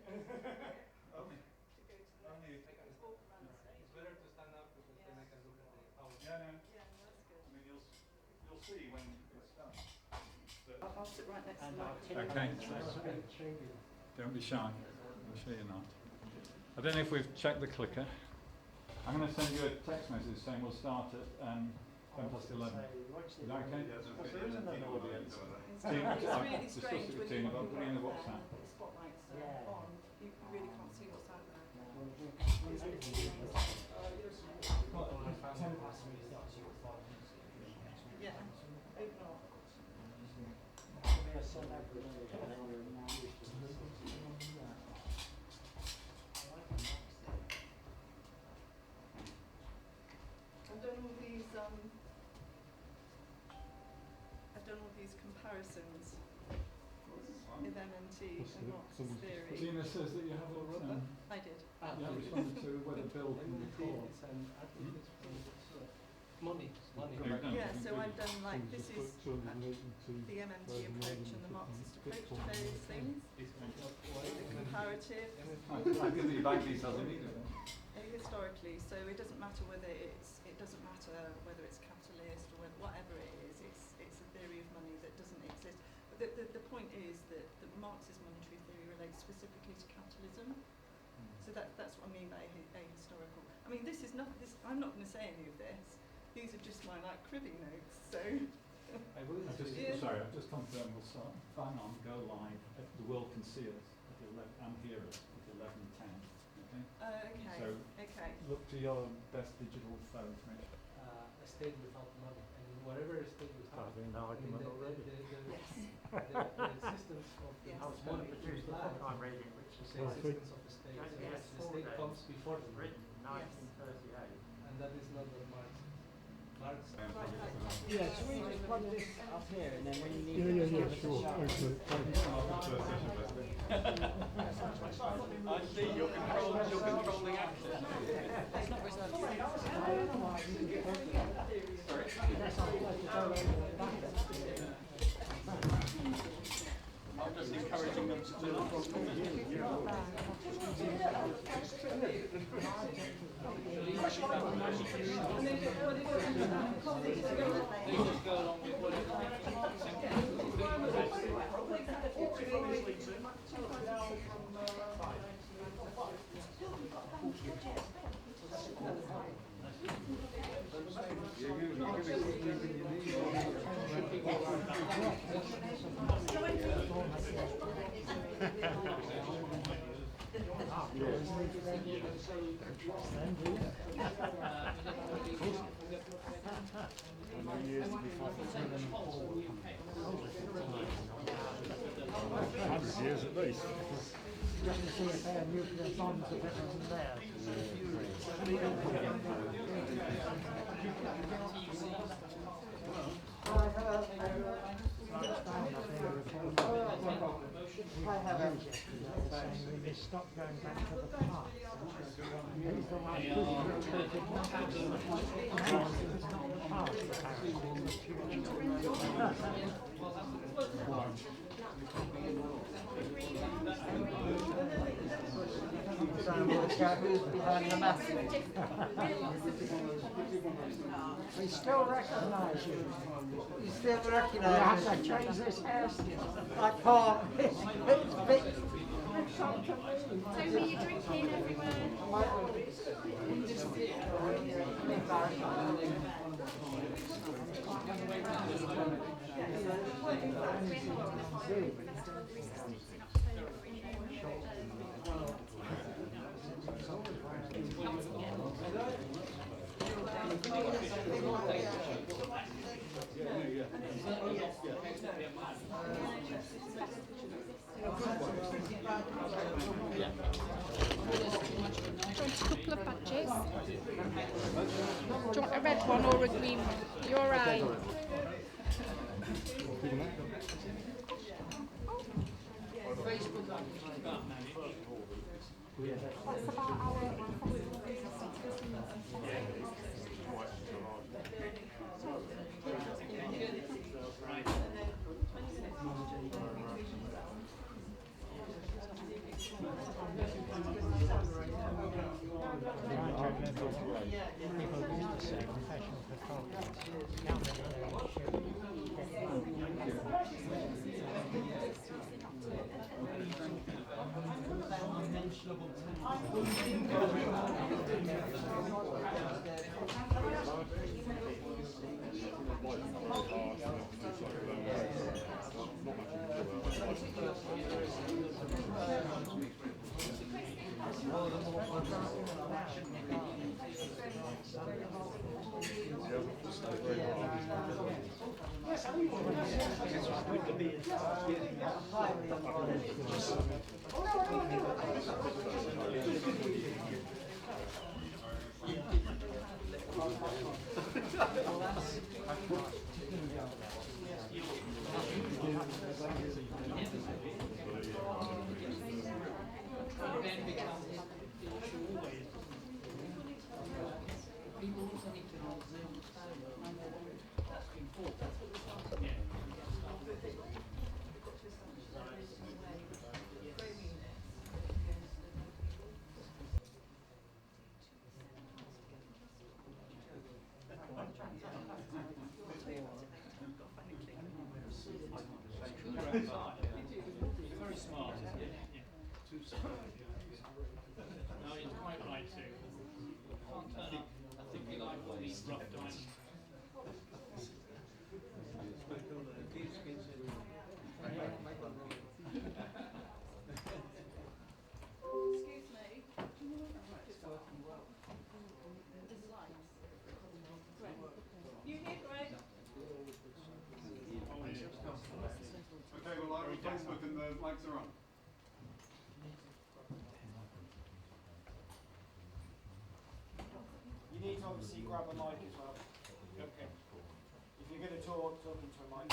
Only. It's better to stand up because then I can look at the house. Yeah, no. Yeah, no, that's good. I mean, you'll see when it's done. I'll sit right next to the Okay. Don't be shy. I'm sure you're not. I don't know if we've checked the clicker. I'm going to send you a text message saying we'll start at 11:10. Is that okay? It's really Discuss strange it when with you Tina, walk but put it in the around WhatsApp. there, the spotlights are on, you really can't see what's out there. Yeah, hope not. I've done all these comparisons with MMT and Marx's theory. Tina says that you haven't, I did. you haven't responded to whether Bill can record. Money. Yeah, so I've done like, this is the MMT approach and the Marxist approach to various things. The comparative. I'll give you bank details immediately. Historically, so it doesn't matter whether it's capitalist or whatever it is. It's a theory of money that doesn't exist. But the point is that Marx's monetary theory relates specifically to capitalism. So that's what I mean by ahistorical. I mean, this is not this. I'm not going to say any of this. These are just my like cribbing notes. So. Sorry, I've just confirmed we'll start. Bang on, go live. The world can see us at 11 and hear us at 11:10. Okay. Okay. So look to your best digital phone to make sure. A state without money, and whatever a state without, An argument already. the existence of the Yes. money Produced the book I'm reading, which is the existence of the state. Yes. The state comes before the money, written in 1938. and that is not what Marx. Yeah, so we just plug this up here and then when you need Sure. Okay. I see you're controlling access. I'm just encouraging them to do Years at least. just to see if their nuclear bombs are better than theirs. Saying we stop going back to the past. He's the one who created Newcastle. It's not the past, apparently, in the future. So work out who's behind the mask. We still recognise you. You still recognise you. You have to change this hairstyle. I can't. It's big. So were you drinking everywhere? A couple of badges. Do you want a red one or a green one? You're right. That's about our people used to say professional pathologists, young Very smart, isn't it? Yeah. Too smart. No, he's quite right too. Can't turn up. I think we like all these rough diamonds. Excuse me. Greg. You here, Greg? Okay, we're live on Facebook and the mics are on. You need to obviously grab a mic as well. Okay. If you're going to talk into a mic.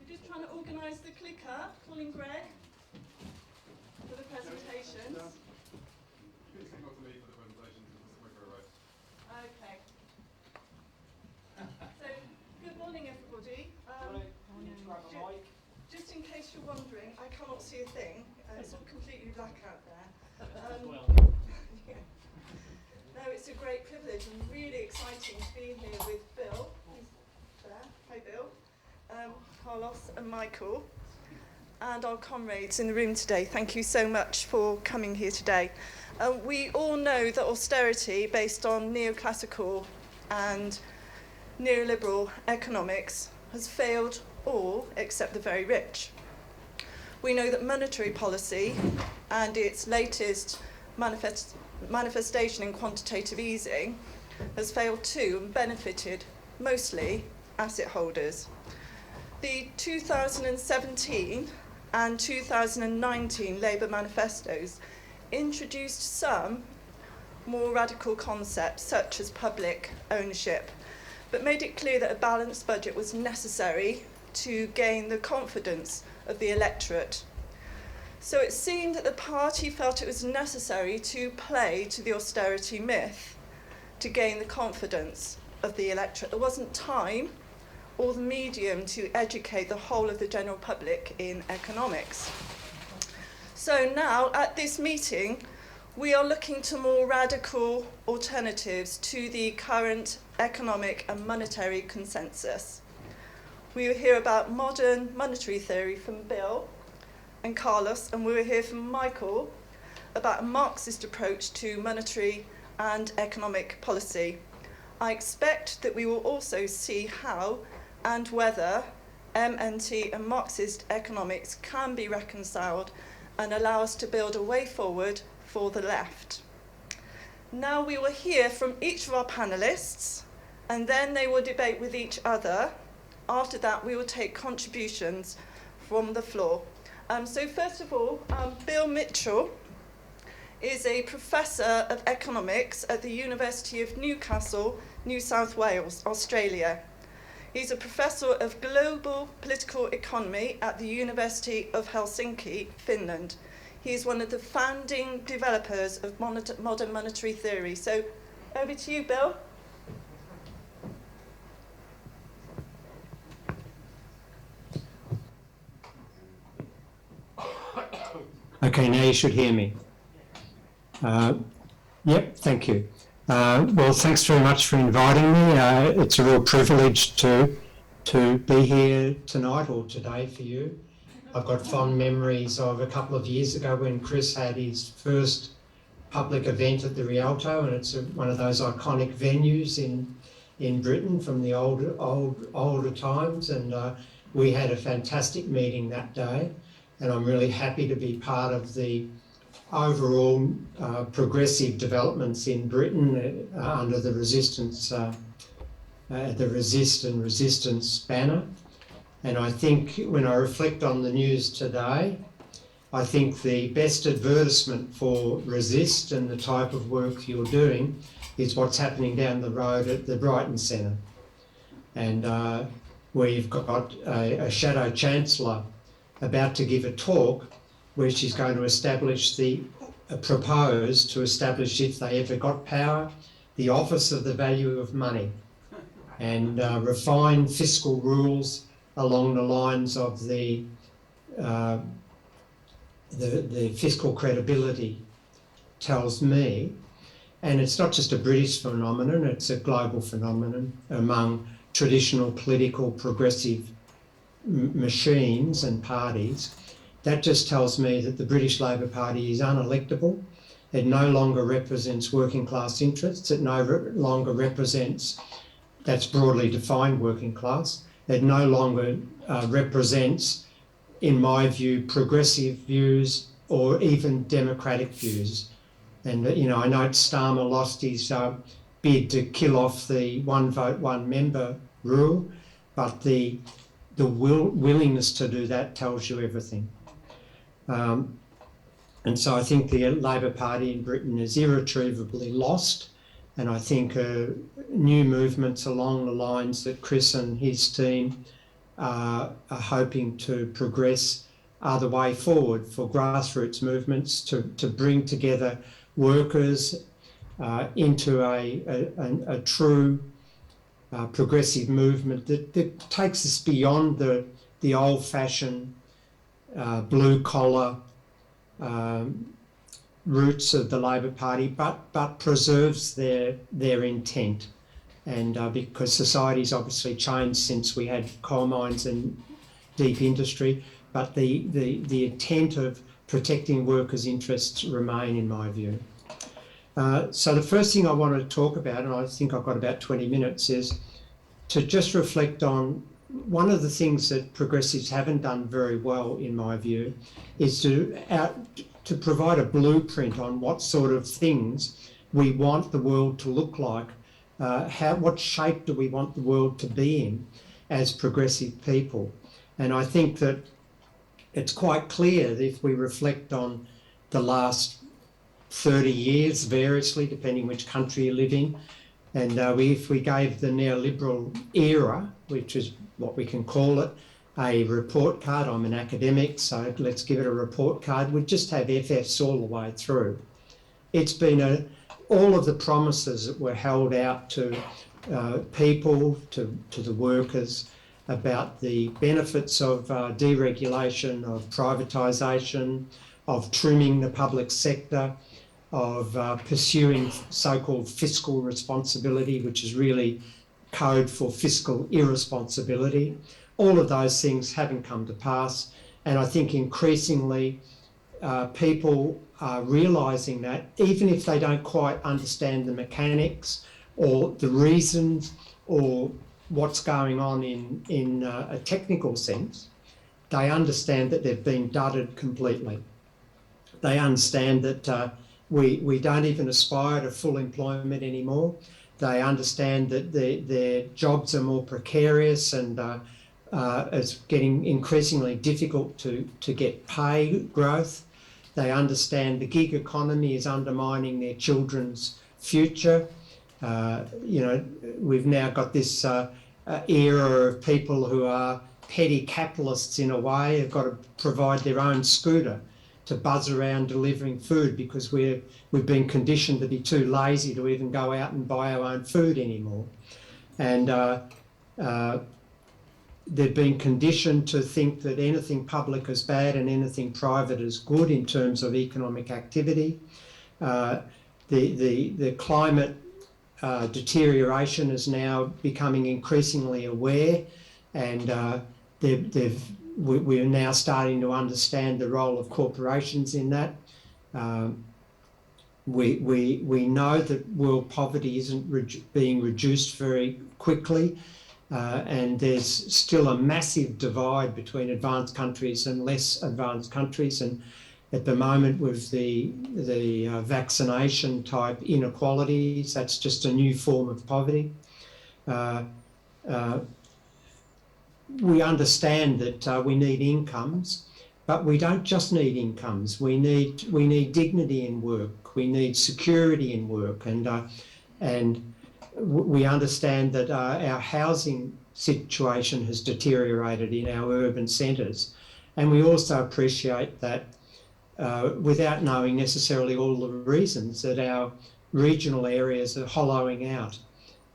We're just trying to organise the clicker, calling Greg for the presentations. You can signal to me for the presentations and the quicker away. Okay. So, good morning, everybody. You need to grab a mic. Just in case you're wondering, I cannot see a thing. It's all completely black out there. Well. Yeah. No, it's a great privilege and really exciting to be here with Bill. He's there. Hi, Bill. Carlos and Michael, and our comrades in the room today. Thank you so much for coming here today. We all know that austerity based on neoclassical and neoliberal economics has failed all except the very rich. We know that monetary policy and its latest manifestation in quantitative easing has failed too and benefited mostly asset holders. The 2017 and 2019 Labour manifestos introduced some more radical concepts such as public ownership, but made it clear that a balanced budget was necessary to gain the confidence of the electorate. So it seemed that the party felt it was necessary to play to the austerity myth to gain the confidence of the electorate. There wasn't time or the medium to educate the whole of the general public in economics. So now, at this meeting, we are looking to more radical alternatives to the current economic and monetary consensus. We will hear about modern monetary theory from Bill and Carlos, and we will hear from Michael about a Marxist approach to monetary and economic policy. I expect that we will also see how and whether MNT and Marxist economics can be reconciled and allow us to build a way forward for the left. Now we will hear from each of our panellists, and then they will debate with each other. After that, we will take contributions from the floor. So first of all, Bill Mitchell is a professor of economics at the University of Newcastle, New South Wales, Australia. He's a professor of global political economy at the University of Helsinki, Finland. He's one of the founding developers of modern monetary theory. So over to you, Bill. Okay, now you should hear me. Yep, thank you. Well, thanks very much for inviting me. It's a real privilege to be here tonight or today for you. I've got fond memories of a couple of years ago when Chris had his first public event at the Rialto, and it's one of those iconic venues in Britain from the older times, and we had a fantastic meeting that day, and I'm really happy to be part of the overall progressive developments in Britain under the resistance, the Resist and Resistance banner. And I think when I reflect on the news today, I think the best advertisement for Resist and the type of work you're doing is what's happening down the road at the Brighton Centre. And we've got a Shadow Chancellor about to give a talk where she's going to establish propose to establish, if they ever got power, the Office of the Value of Money, and refine fiscal rules along the lines of the fiscal credibility, tells me. And it's not just a British phenomenon, it's a global phenomenon among traditional political progressive machines and parties. That just tells me that the British Labor Party is unelectable. It no longer represents working class interests. It no longer represents, that's broadly defined working class. It no longer represents, in my view, progressive views or even democratic views. And, you know, I know Starmer lost his bid to kill off the one vote, one member rule, but the willingness to do that tells you everything. And so I think the Labor Party in Britain is irretrievably lost, and I think new movements along the lines that Chris and his team are hoping to progress are the way forward for grassroots movements to bring together workers into a true progressive movement that takes us beyond the old-fashioned blue-collar roots of the Labor Party, but preserves their intent. And because society's obviously changed since we had coal mines and deep industry, but the intent of protecting workers' interests remain, in my view. So the first thing I want to talk about, and I think I've got about 20 minutes, is to just reflect on one of the things that progressives haven't done very well, in my view, is to provide a blueprint on what sort of things we want the world to look like. What shape do we want the world to be in as progressive people? And I think that it's quite clear that if we reflect on the last 30 years, variously, depending which country you live in, and if we gave the neoliberal era, which is what we can call it, a report card. I'm an academic, so let's give it a report card. We'd just have FFs all the way through. It's been all of the promises that were held out to people, to the workers, about the benefits of deregulation, of privatisation, of trimming the public sector, of pursuing so-called fiscal responsibility, which is really code for fiscal irresponsibility. All of those things haven't come to pass, and I think increasingly people are realising that, even if they don't quite understand the mechanics or the reasons or what's going on in a technical sense, they understand that they've been dudded completely. They understand that we don't even aspire to full employment anymore. They understand that their jobs are more precarious, and it's getting increasingly difficult to get pay growth. They understand the gig economy is undermining their children's future. You know, we've now got this era of people who are petty capitalists in a way, have got to provide their own scooter to buzz around delivering food because we've been conditioned to be too lazy to even go out and buy our own food anymore. And they've been conditioned to think that anything public is bad and anything private is good in terms of economic activity. The climate deterioration is now becoming increasingly aware, and we're now starting to understand the role of corporations in that. We know that world poverty isn't being reduced very quickly, and there's still a massive divide between advanced countries and less advanced countries. And at the moment, with the vaccination type inequalities, that's just a new form of poverty. We understand that we need incomes, but we don't just need incomes. We need dignity in work. We need security in work, and we understand that our housing situation has deteriorated in our urban centres, and we also appreciate that, without knowing necessarily all the reasons, that our regional areas are hollowing out,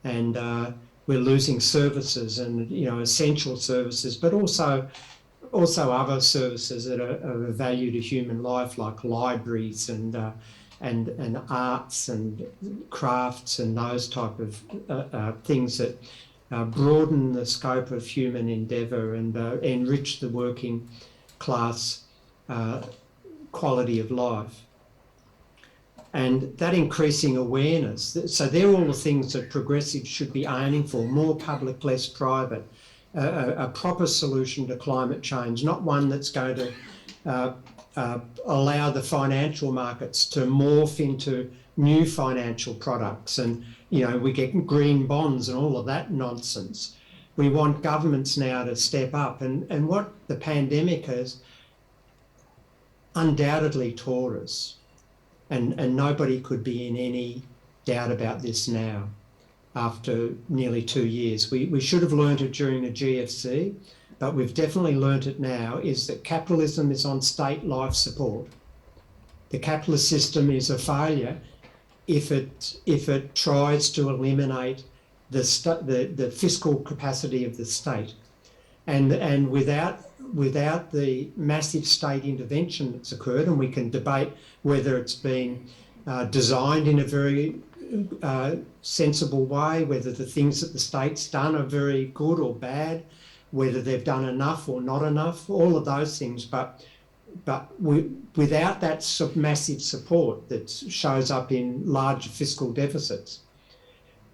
and we're losing services, and essential services, but also other services that are of value to human life, like libraries and arts and crafts and those type of things that broaden the scope of human endeavour and enrich the working class quality of life. And that increasing awareness, so they're all the things that progressives should be aiming for: more public, less private, a proper solution to climate change, not one that's going to allow the financial markets to morph into new financial products, and we get green bonds and all of that nonsense. We want governments now to step up, and what the pandemic has undoubtedly taught us, and nobody could be in any doubt about this now after nearly 2 years. We should have learnt it during the GFC, but we've definitely learnt it now, is that capitalism is on state life support. The capitalist system is a failure if it tries to eliminate the fiscal capacity of the state, and without the massive state intervention that's occurred, and we can debate whether it's been designed in a very sensible way, whether the things that the state's done are very good or bad, whether they've done enough or not enough, all of those things. But without that massive support that shows up in large fiscal deficits,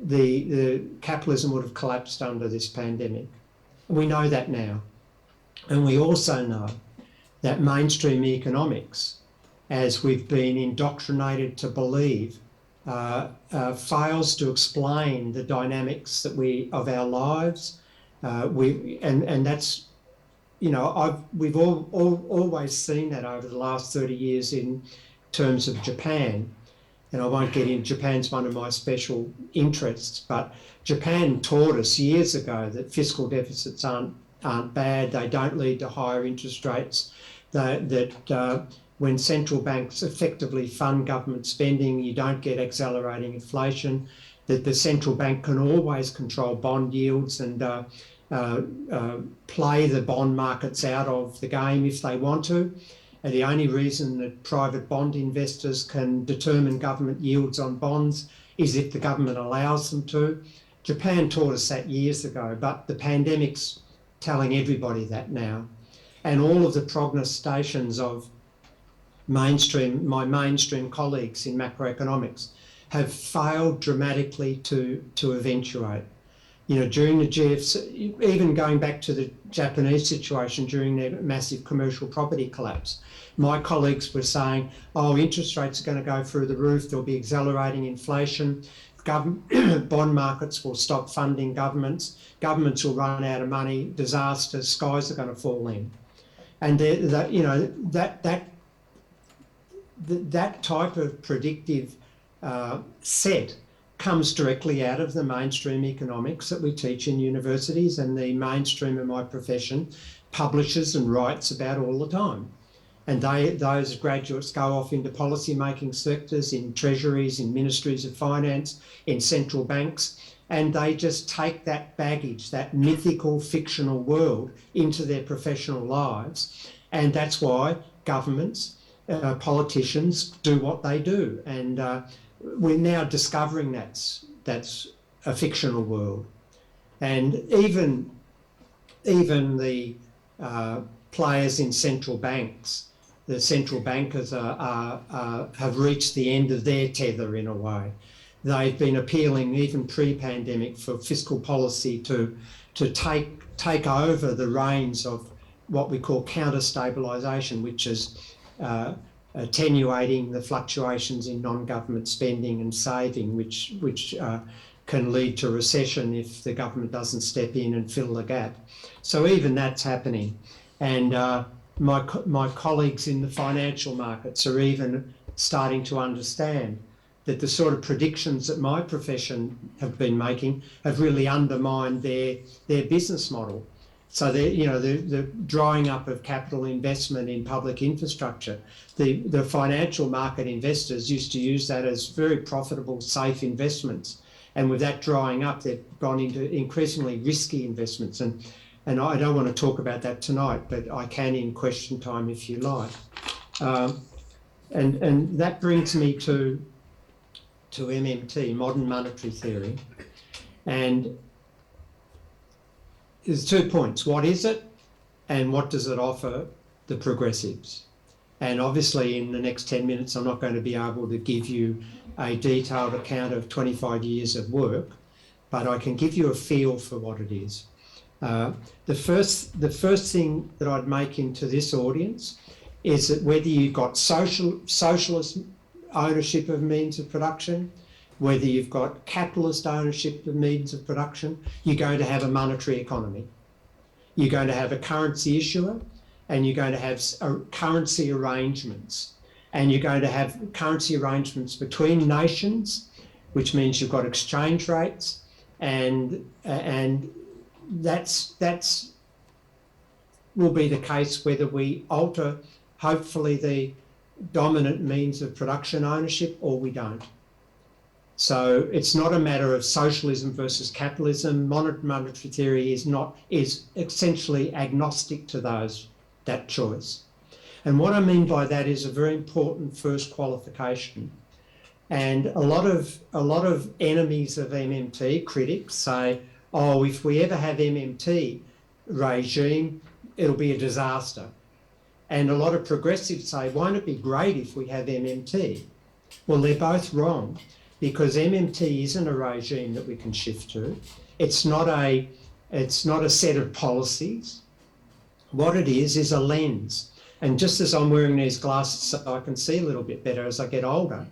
the capitalism would have collapsed under this pandemic. We know that now. And we also know that mainstream economics, as we've been indoctrinated to believe, fails to explain the dynamics of our lives. And that's, we've always seen that over the last 30 years in terms of Japan. And I won't get in, Japan's one of my special interests, but Japan taught us years ago that fiscal deficits aren't bad, they don't lead to higher interest rates, that when central banks effectively fund government spending, you don't get accelerating inflation, that the central bank can always control bond yields and play the bond markets out of the game if they want to. And the only reason that private bond investors can determine government yields on bonds is if the government allows them to. Japan taught us that years ago, but the pandemic's telling everybody that now. And all of the prognostications of my mainstream colleagues in macroeconomics have failed dramatically to eventuate. During the GFC, even going back to the Japanese situation during their massive commercial property collapse, my colleagues were saying, interest rates are going to go through the roof, there'll be accelerating inflation, bond markets will stop funding governments will run out of money, disaster, skies are going to fall in. And that type of predictive set comes directly out of the mainstream economics that we teach in universities, and the mainstream of my profession publishes and writes about all the time. And those graduates go off into policy-making sectors, in treasuries, in ministries of finance, in central banks, and they just take that baggage, that mythical, fictional world into their professional lives. And that's why governments, politicians do what they do. And we're now discovering that's a fictional world. And even the players in central banks, the central bankers have reached the end of their tether in a way. They've been appealing even pre-pandemic for fiscal policy to take over the reins of what we call counter-stabilisation, which is attenuating the fluctuations in non-government spending and saving, which can lead to recession if the government doesn't step in and fill the gap. So even that's happening. And my colleagues in the financial markets are even starting to understand that the sort of predictions that my profession have been making have really undermined their business model. So the drying up of capital investment in public infrastructure, the financial market investors used to use that as very profitable, safe investments. And with that drying up, they've gone into increasingly risky investments. And I don't want to talk about that tonight, but I can in question time if you like. And that brings me to MMT, modern monetary theory. And there's 2 points. What is it and what does it offer the progressives? And obviously in the next 10 minutes, I'm not going to be able to give you a detailed account of 25 years of work, but I can give you a feel for what it is. The first thing that I'd make into this audience is that whether you've got socialist ownership of means of production, whether you've got capitalist ownership of means of production, you're going to have a monetary economy. You're going to have a currency issuer, and you're going to have currency arrangements. And you're going to have currency arrangements between nations, which means you've got exchange rates, and that's will be the case whether we alter, hopefully, the dominant means of production ownership or we don't. So it's not a matter of socialism versus capitalism. Modern monetary theory is essentially agnostic to that choice. And what I mean by that is a very important first qualification. And a lot of enemies of MMT, critics, say, oh, if we ever have MMT regime, it'll be a disaster. And a lot of progressives say, won't it be great if we have MMT? Well, they're both wrong, because MMT isn't a regime that we can shift to. It's not a set of policies. What it is a lens. And just as I'm wearing these glasses so I can see a little bit better as I get older,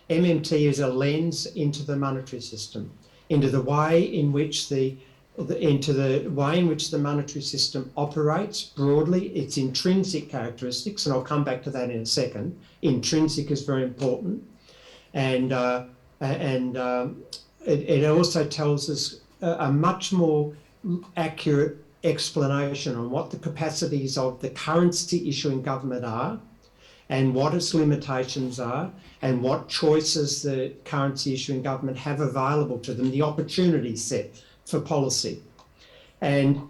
MMT is a lens into the monetary system, into the way in which the monetary system operates broadly, its intrinsic characteristics, and I'll come back to that in a second. Intrinsic is very important, and it also tells us a much more accurate explanation on what the capacities of the currency issuing government are, and what its limitations are, and what choices the currency issuing government have available to them, the opportunity set for policy. And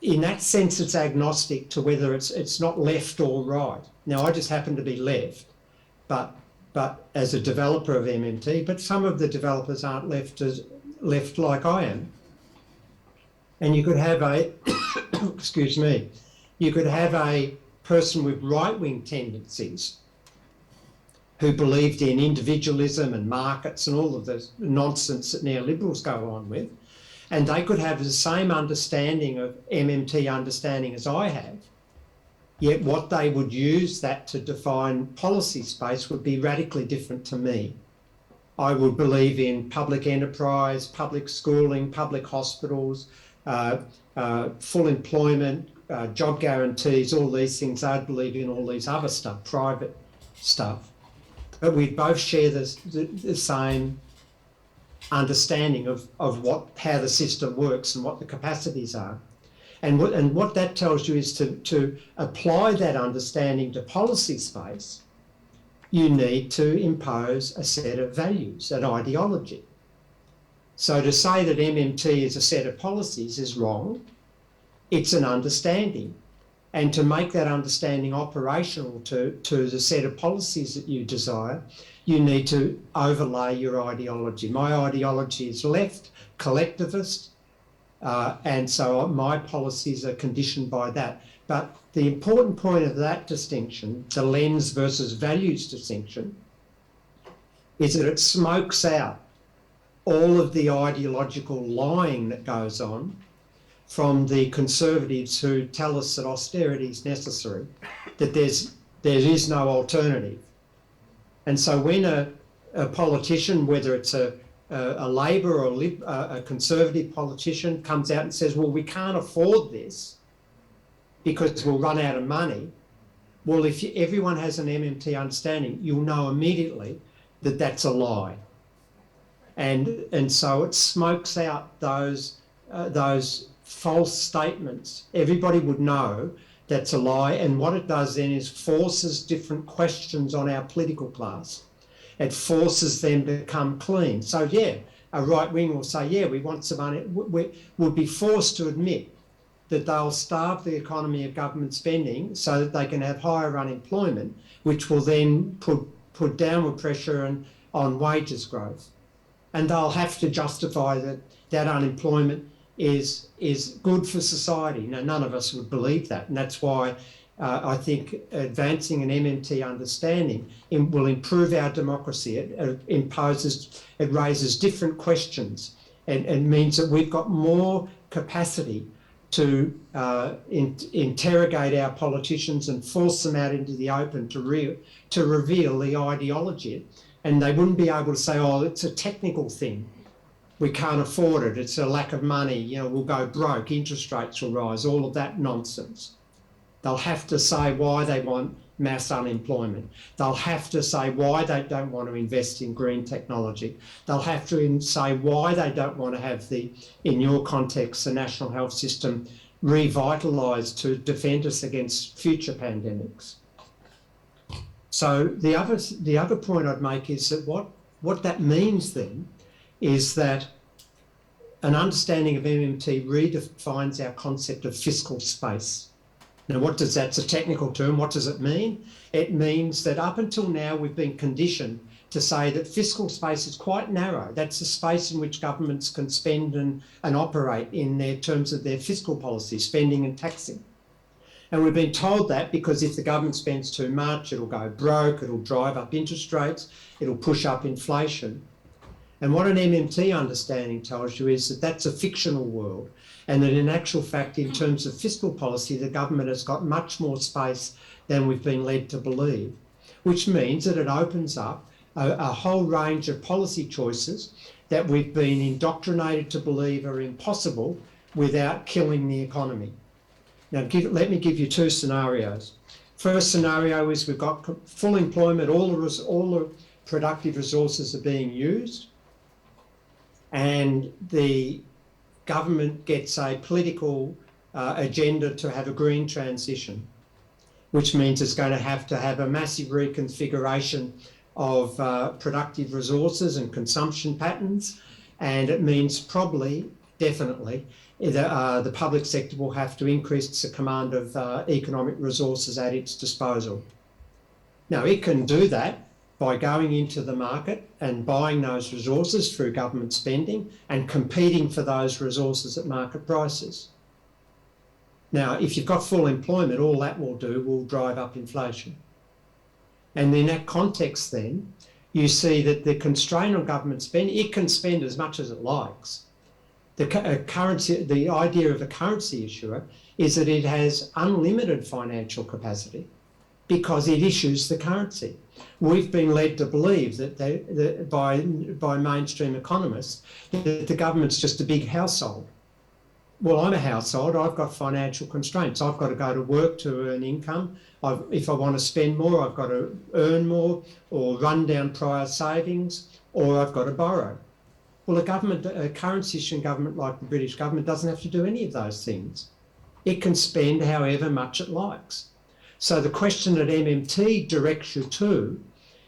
in that sense, it's agnostic to whether it's not left or right. Now, I just happen to be left, but as a developer of MMT, but some of the developers aren't left like I am. And you could have excuse me, you could have a person with right-wing tendencies who believed in individualism and markets and all of the nonsense that neoliberals go on with, and they could have the same understanding of MMT understanding as I have, yet what they would use that to define policy space would be radically different to me. I would believe in public enterprise, public schooling, public hospitals, full employment, job guarantees, all these things. I'd believe in all these other stuff, private stuff. But we both share the same understanding of how the system works and what the capacities are. And what that tells you is to apply that understanding to policy space, you need to impose a set of values, an ideology. So to say that MMT is a set of policies is wrong. It's an understanding. And to make that understanding operational to the set of policies that you desire, you need to overlay your ideology. My ideology is left, collectivist, and so my policies are conditioned by that. But the important point of that distinction, the lens versus values distinction, is that it smokes out all of the ideological lying that goes on from the conservatives who tell us that austerity is necessary, that there is no alternative. And so when a politician, whether it's a Labor or a Conservative politician, comes out and says, well, we can't afford this because we'll run out of money, well, if everyone has an MMT understanding, you'll know immediately that that's a lie. And so it smokes out those false statements. Everybody would know that's a lie, and what it does then is forces different questions on our political class. It forces them to come clean. So yeah, a right wing will say, yeah, we want some money. We'll be forced to admit that they'll starve the economy of government spending so that they can have higher unemployment, which will then put downward pressure on wages growth. And they'll have to justify that unemployment is good for society. Now, none of us would believe that, and that's why I think advancing an MMT understanding will improve our democracy. It raises different questions and means that we've got more capacity to interrogate our politicians and force them out into the open to reveal the ideology. And they wouldn't be able to say, oh, it's a technical thing. We can't afford it. It's a lack of money. We'll go broke. Interest rates will rise. All of that nonsense. They'll have to say why they want mass unemployment. They'll have to say why they don't want to invest in green technology. They'll have to say why they don't want to have in your context, the national health system revitalised to defend us against future pandemics. So the other point I'd make is that what that means then is that an understanding of MMT redefines our concept of fiscal space. Now, that's a technical term. What does it mean? It means that up until now, we've been conditioned to say that fiscal space is quite narrow. That's the space in which governments can spend and operate in their terms of their fiscal policy, spending and taxing. And we've been told that because if the government spends too much, it'll go broke, it'll drive up interest rates, it'll push up inflation. And what an MMT understanding tells you is that that's a fictional world, and that in actual fact, in terms of fiscal policy, the government has got much more space than we've been led to believe, which means that it opens up a whole range of policy choices that we've been indoctrinated to believe are impossible without killing the economy. Now, let me give you two scenarios. First scenario is we've got full employment, all the productive resources are being used, and the government gets a political agenda to have a green transition, which means it's going to have a massive reconfiguration of productive resources and consumption patterns, and it means probably, definitely, the public sector will have to increase the command of economic resources at its disposal. Now, it can do that by going into the market and buying those resources through government spending and competing for those resources at market prices. Now, if you've got full employment, all that will do will drive up inflation. And in that context then, you see that the constraint on government spending, it can spend as much as it likes. The idea of a currency issuer is that it has unlimited financial capacity because it issues the currency. We've been led to believe that by mainstream economists that the government's just a big household. Well, I'm a household, I've got financial constraints. I've got to go to work to earn income. If I want to spend more, I've got to earn more or run down prior savings, or I've got to borrow. Well, a currency issuing government like the British government doesn't have to do any of those things. It can spend however much it likes. So the question that MMT directs you to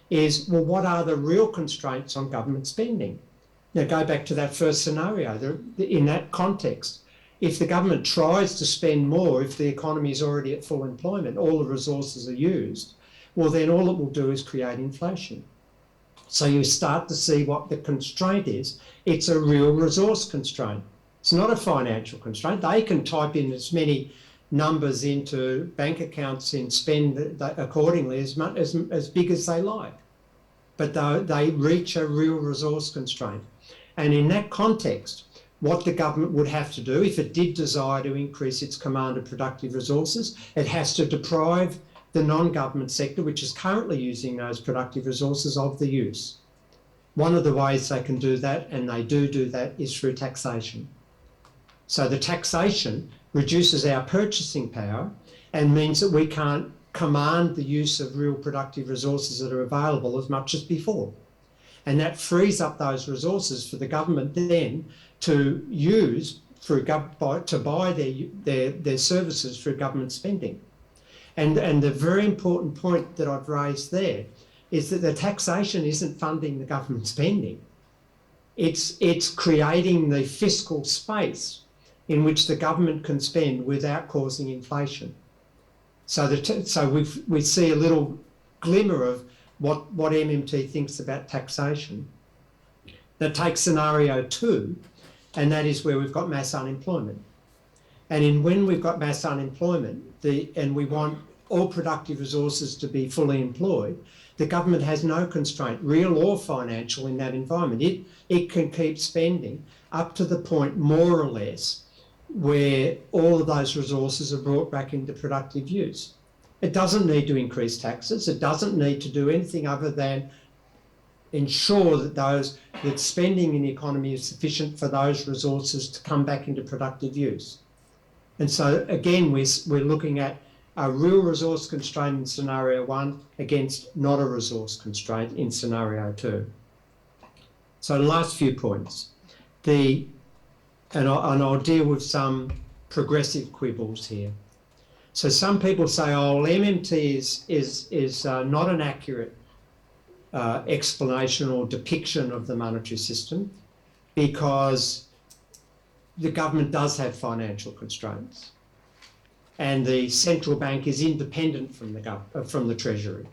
is, well, what are the real constraints on government spending? Now go back to that first scenario. In that context, if the government tries to spend more, if the economy is already at full employment, all the resources are used, well then all it will do is create inflation. So you start to see what the constraint is. It's a real resource constraint. It's not a financial constraint. They can type in as many numbers into bank accounts and spend accordingly as big as they like. But they reach a real resource constraint. And in that context, what the government would have to do, if it did desire to increase its command of productive resources, it has to deprive the non-government sector, which is currently using those productive resources, of the use. One of the ways they can do that, and they do that, is through taxation. So the taxation reduces our purchasing power and means that we can't command the use of real productive resources that are available as much as before. And that frees up those resources for the government then to use to buy their services through government spending. And the very important point that I've raised there is that the taxation isn't funding the government spending. It's creating the fiscal space in which the government can spend without causing inflation. So we see a little glimmer of what MMT thinks about taxation. That takes scenario 2, and that is where we've got mass unemployment. And when we've got mass unemployment, and we want all productive resources to be fully employed, the government has no constraint, real or financial, in that environment. It can keep spending up to the point, more or less, where all of those resources are brought back into productive use. It doesn't need to increase taxes. It doesn't need to do anything other than ensure that spending in the economy is sufficient for those resources to come back into productive use. And so again, we're looking at a real resource constraint in scenario 1 against not a resource constraint in scenario 2. So the last few points. And I'll deal with some progressive quibbles here. So some people say, oh, well, MMT is not an accurate explanation or depiction of the monetary system because the government does have financial constraints and the central bank is independent from the Treasury.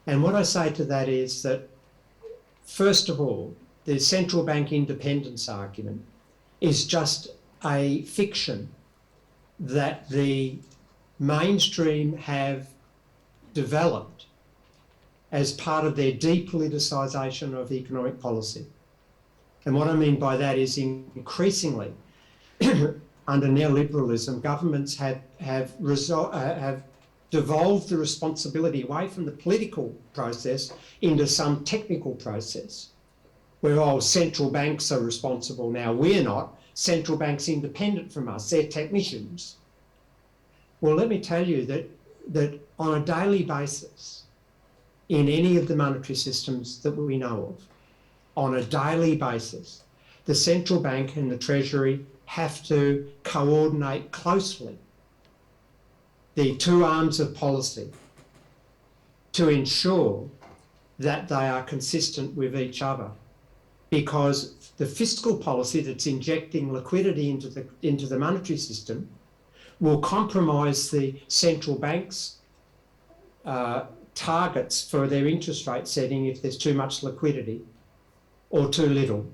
And what I say to that is that, first of all, the central bank independence argument is just a fiction that the mainstream have developed as part of their depoliticisation of economic policy. And what I mean by that is increasingly, under neoliberalism, governments have devolved the responsibility away from the political process into some technical process, where central banks are responsible now. We're not. Central banks independent from us. They're technicians. Well, let me tell you that on a daily basis, in any of the monetary systems that we know of, on a daily basis, the central bank and the Treasury have to coordinate closely the two arms of policy to ensure that they are consistent with each other. Because the fiscal policy that's injecting liquidity into the monetary system will compromise the central bank's targets for their interest rate setting if there's too much liquidity or too little.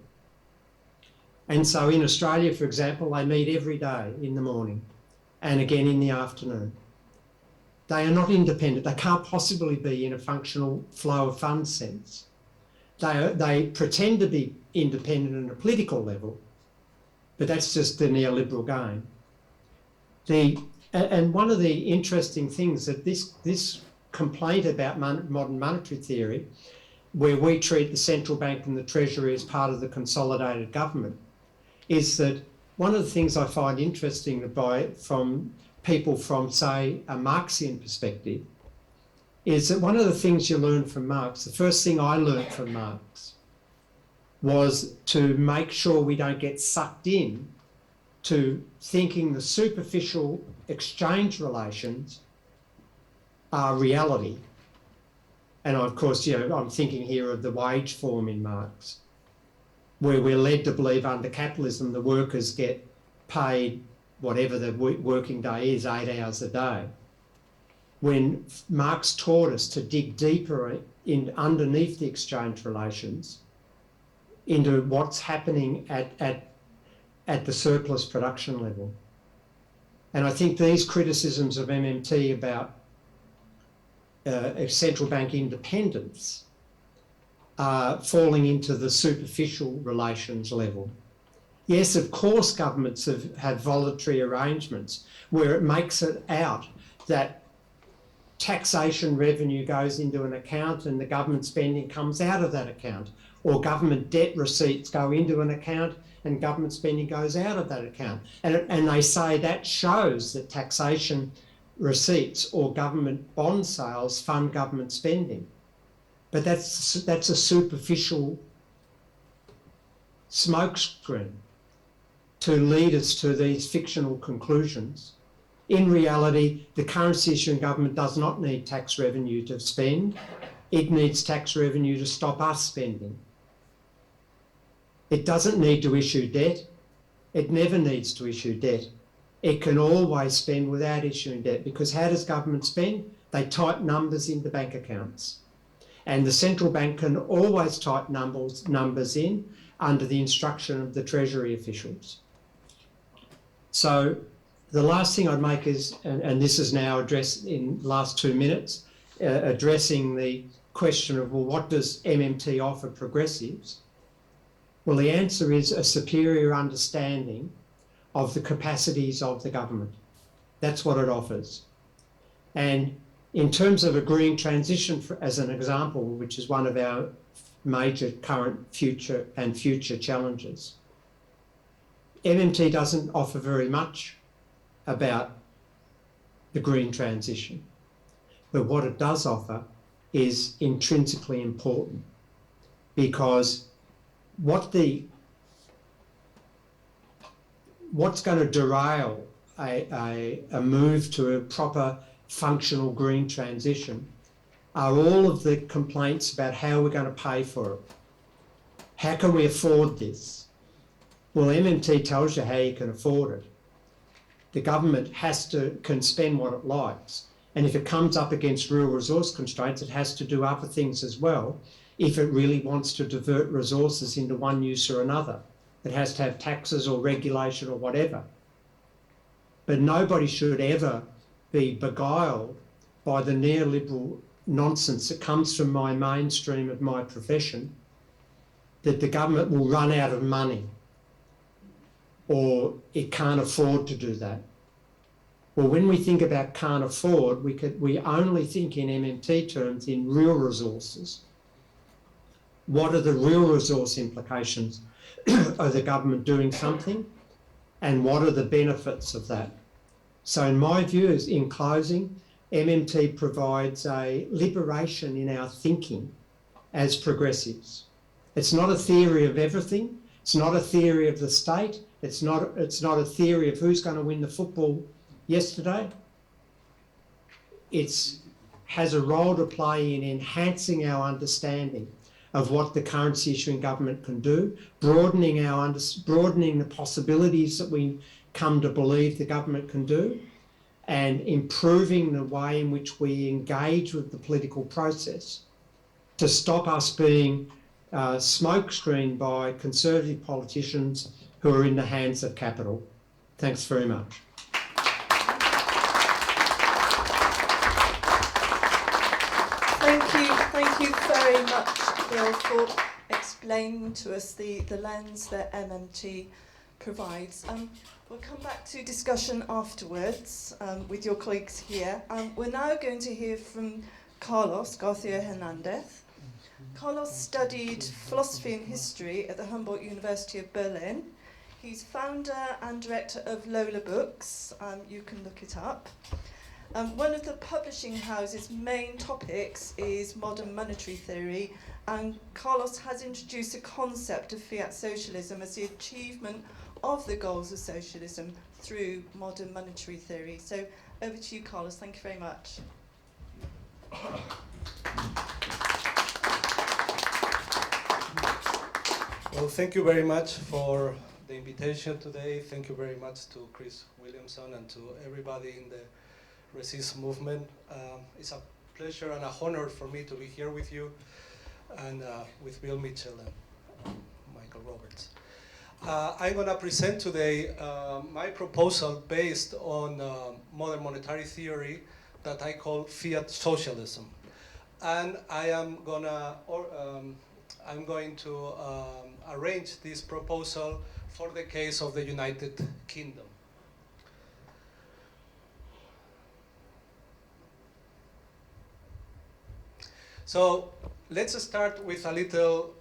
And so in Australia, for example, they meet every day in the morning and again in the afternoon. They are not independent. They can't possibly be in a functional flow of funds sense. They pretend to be independent at a political level, but that's just the neoliberal game. And one of the interesting things that this complaint about modern monetary theory, where we treat the central bank and the Treasury as part of the consolidated government, is that one of the things I find interesting from people from, say, a Marxian perspective, is that one of the things you learn from Marx, the first thing I learned from Marx, was to make sure we don't get sucked in to thinking the superficial exchange relations are reality. And of course, I'm thinking here of the wage form in Marx. where we're led to believe under capitalism the workers get paid whatever the working day is, 8 hours a day. When Marx taught us to dig deeper in underneath the exchange relations into what's happening at the surplus production level. And I think these criticisms of MMT about central bank independence are falling into the superficial relations level. Yes, of course, governments have voluntary arrangements where it makes it out that taxation revenue goes into an account and the government spending comes out of that account, or government debt receipts go into an account and government spending goes out of that account. And they say that shows that taxation receipts or government bond sales fund government spending. But that's a superficial smokescreen to lead us to these fictional conclusions. In reality, the currency issuing government does not need tax revenue to spend. It needs tax revenue to stop us spending. It doesn't need to issue debt. It never needs to issue debt. It can always spend without issuing debt, because how does government spend? They type numbers into bank accounts. And the central bank can always type numbers in under the instruction of the Treasury officials. So the last thing I'd make is, and this is now addressed in the last 2 minutes, addressing the question of, well, what does MMT offer progressives? Well, the answer is a superior understanding of the capacities of the government. That's what it offers. And in terms of a green transition, as an example, which is one of our major current, future challenges, MMT doesn't offer very much about the green transition. But what it does offer is intrinsically important, because what's going to derail a move to a proper functional green transition are all of the complaints about how we're going to pay for it. How can we afford this? Well, MMT tells you how you can afford it. The government can spend what it likes. And if it comes up against real resource constraints, it has to do other things as well if it really wants to divert resources into one use or another. It has to have taxes or regulation or whatever. But nobody should ever be beguiled by the neoliberal nonsense that comes from my mainstream of my profession, that the government will run out of money or it can't afford to do that. Well, when we think about can't afford, we only think in MMT terms in real resources. What are the real resource implications of the government doing something, and what are the benefits of that? So in my view, in closing, MMT provides a liberation in our thinking as progressives. It's not a theory of everything. It's not a theory of the state. It's not a theory of who's going to win the football yesterday. It has a role to play in enhancing our understanding of what the currency issuing government can do, broadening the possibilities that we come to believe the government can do, and improving the way in which we engage with the political process to stop us being smokescreened by conservative politicians who are in the hands of capital. Thanks very much. Thank you very much, Bill, for explaining to us the lens that MMT provides. We'll come back to discussion afterwards with your colleagues here. We're now going to hear from Carlos Garcia Hernandez. Carlos studied philosophy and history at the Humboldt University of Berlin. He's founder and director of Lola Books. You can look it up. One of the publishing house's main topics is modern monetary theory, and Carlos has introduced the concept of fiat socialism as the achievement of the goals of socialism through modern monetary theory. So over to you, Carlos. Thank you very much. Well, thank you very much for the invitation today. Thank you very much to Chris Williamson and to everybody in the Resist movement. It's a pleasure and a honor for me to be here with you and with Bill Mitchell and Michael Roberts. I'm going to present today my proposal based on modern monetary theory that I call fiat socialism. And I'm going to arrange this proposal for the case of the United Kingdom. So let's start with a little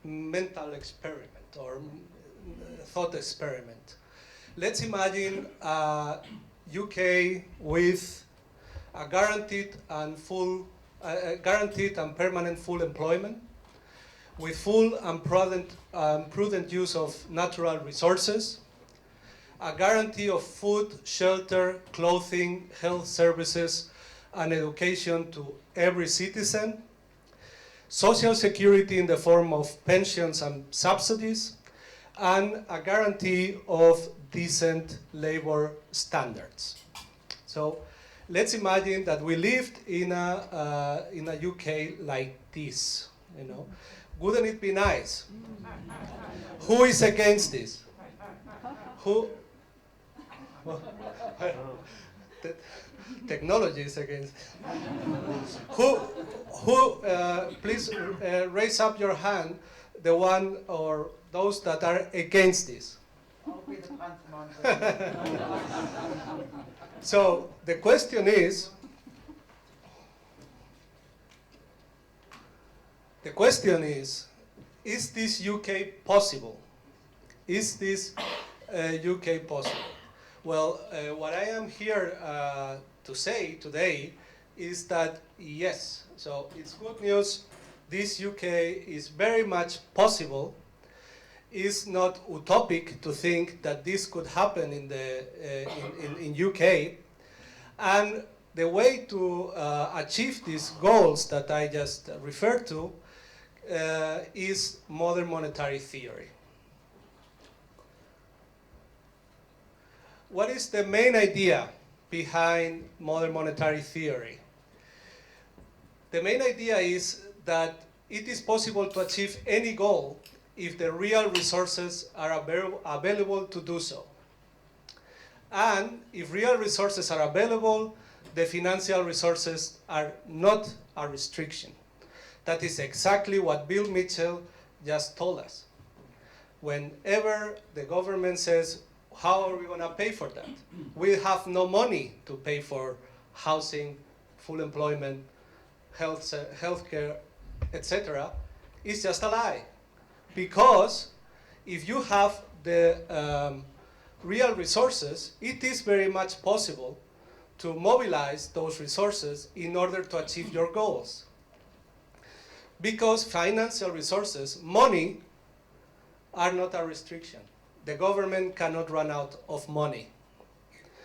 mental experiment or thought experiment. Let's imagine UK with a guaranteed and permanent full employment, with full and prudent use of natural resources, a guarantee of food, shelter, clothing, health services, and education to every citizen, social security in the form of pensions and subsidies, and a guarantee of decent labor standards. So let's imagine that we lived in a UK like this, you know. Wouldn't it be nice? Who is against this? Who? Well, technology is against. Who? Please raise up your hand. The one or those that are against this. I'll be the pantomime. So the question is. The question is this UK possible? Is this UK possible? Well, what I am here to say today is that yes. So it's good news. This UK is very much possible. It's not utopic to think that this could happen in UK. And the way to achieve these goals that I just referred to is modern monetary theory. What is the main idea behind modern monetary theory? The main idea is that it is possible to achieve any goal if the real resources are available to do so. And if real resources are available, the financial resources are not a restriction. That is exactly what Bill Mitchell just told us. Whenever the government says, how are we going to pay for that? We have no money to pay for housing, full employment, healthcare, etc. It's just a lie. Because if you have the real resources, it is very much possible to mobilize those resources in order to achieve your goals. Because financial resources, money, are not a restriction. The government cannot run out of money.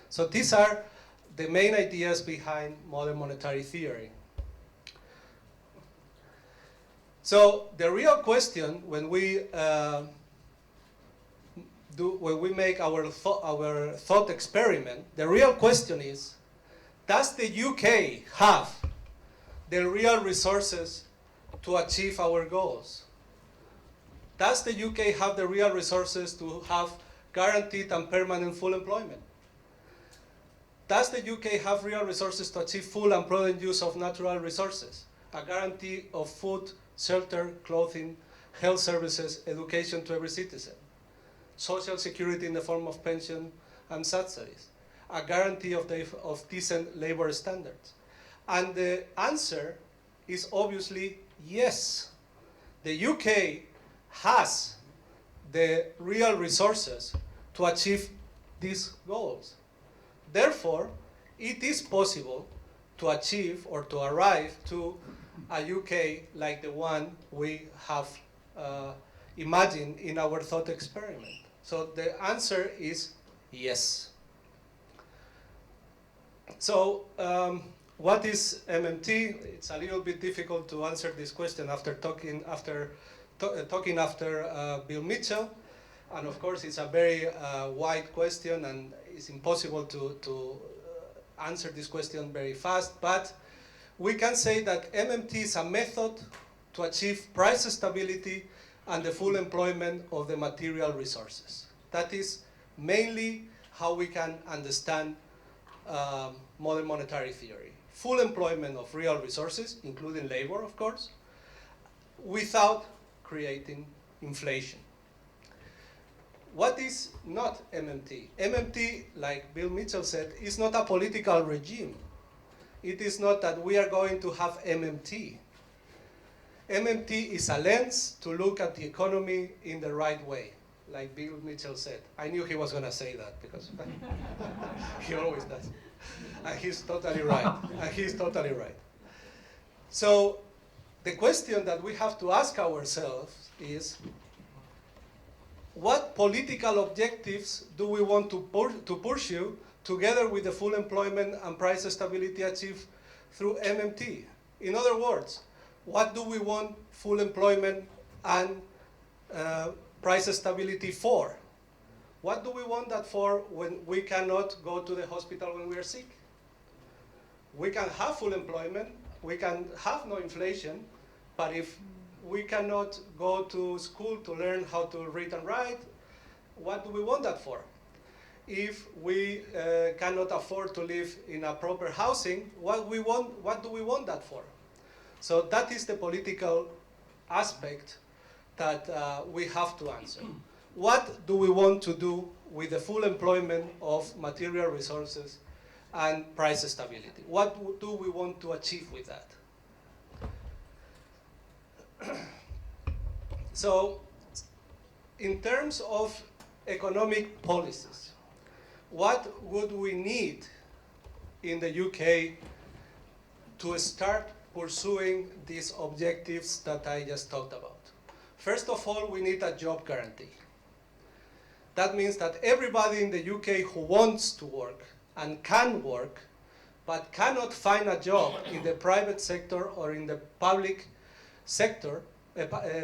So these are the main ideas behind modern monetary theory. So the real question when we make our thought experiment, the real question is, does the UK have the real resources to achieve our goals? Does the UK have the real resources to have guaranteed and permanent full employment? Does the UK have real resources to achieve full and prudent use of natural resources? A guarantee of food, shelter, clothing, health services, education to every citizen. Social security in the form of pension and subsidies. A guarantee of decent labor standards. And the answer is obviously yes. The UK has the real resources to achieve these goals. Therefore, it is possible to achieve or to arrive to a UK like the one we have imagined in our thought experiment. So the answer is yes. So what is MMT? It's a little bit difficult to answer this question after talking after Bill Mitchell, and of course it's a very wide question and it's impossible to answer this question very fast, but we can say that MMT is a method to achieve price stability and the full employment of the material resources. That is mainly how we can understand modern monetary theory. Full employment of real resources, including labor, of course, without creating inflation. What is not MMT? MMT, like Bill Mitchell said, is not a political regime. It is not that we are going to have MMT. MMT is a lens to look at the economy in the right way, like Bill Mitchell said. I knew he was going to say that because he always does. And he's totally right. And he's totally right. So the question that we have to ask ourselves is, what political objectives do we want to pursue together with the full employment and price stability achieved through MMT? In other words, what do we want full employment and price stability for? What do we want that for when we cannot go to the hospital when we are sick? We can have full employment, we can have no inflation, but if we cannot go to school to learn how to read and write, what do we want that for? If we cannot afford to live in a proper housing, what do we want that for? So that is the political aspect that we have to answer. What do we want to do with the full employment of material resources and price stability? What do we want to achieve with that? So, in terms of economic policies, what would we need in the UK to start pursuing these objectives that I just talked about? First of all, we need a job guarantee. That means that everybody in the UK who wants to work and can work, but cannot find a job in the private sector or in the public sector,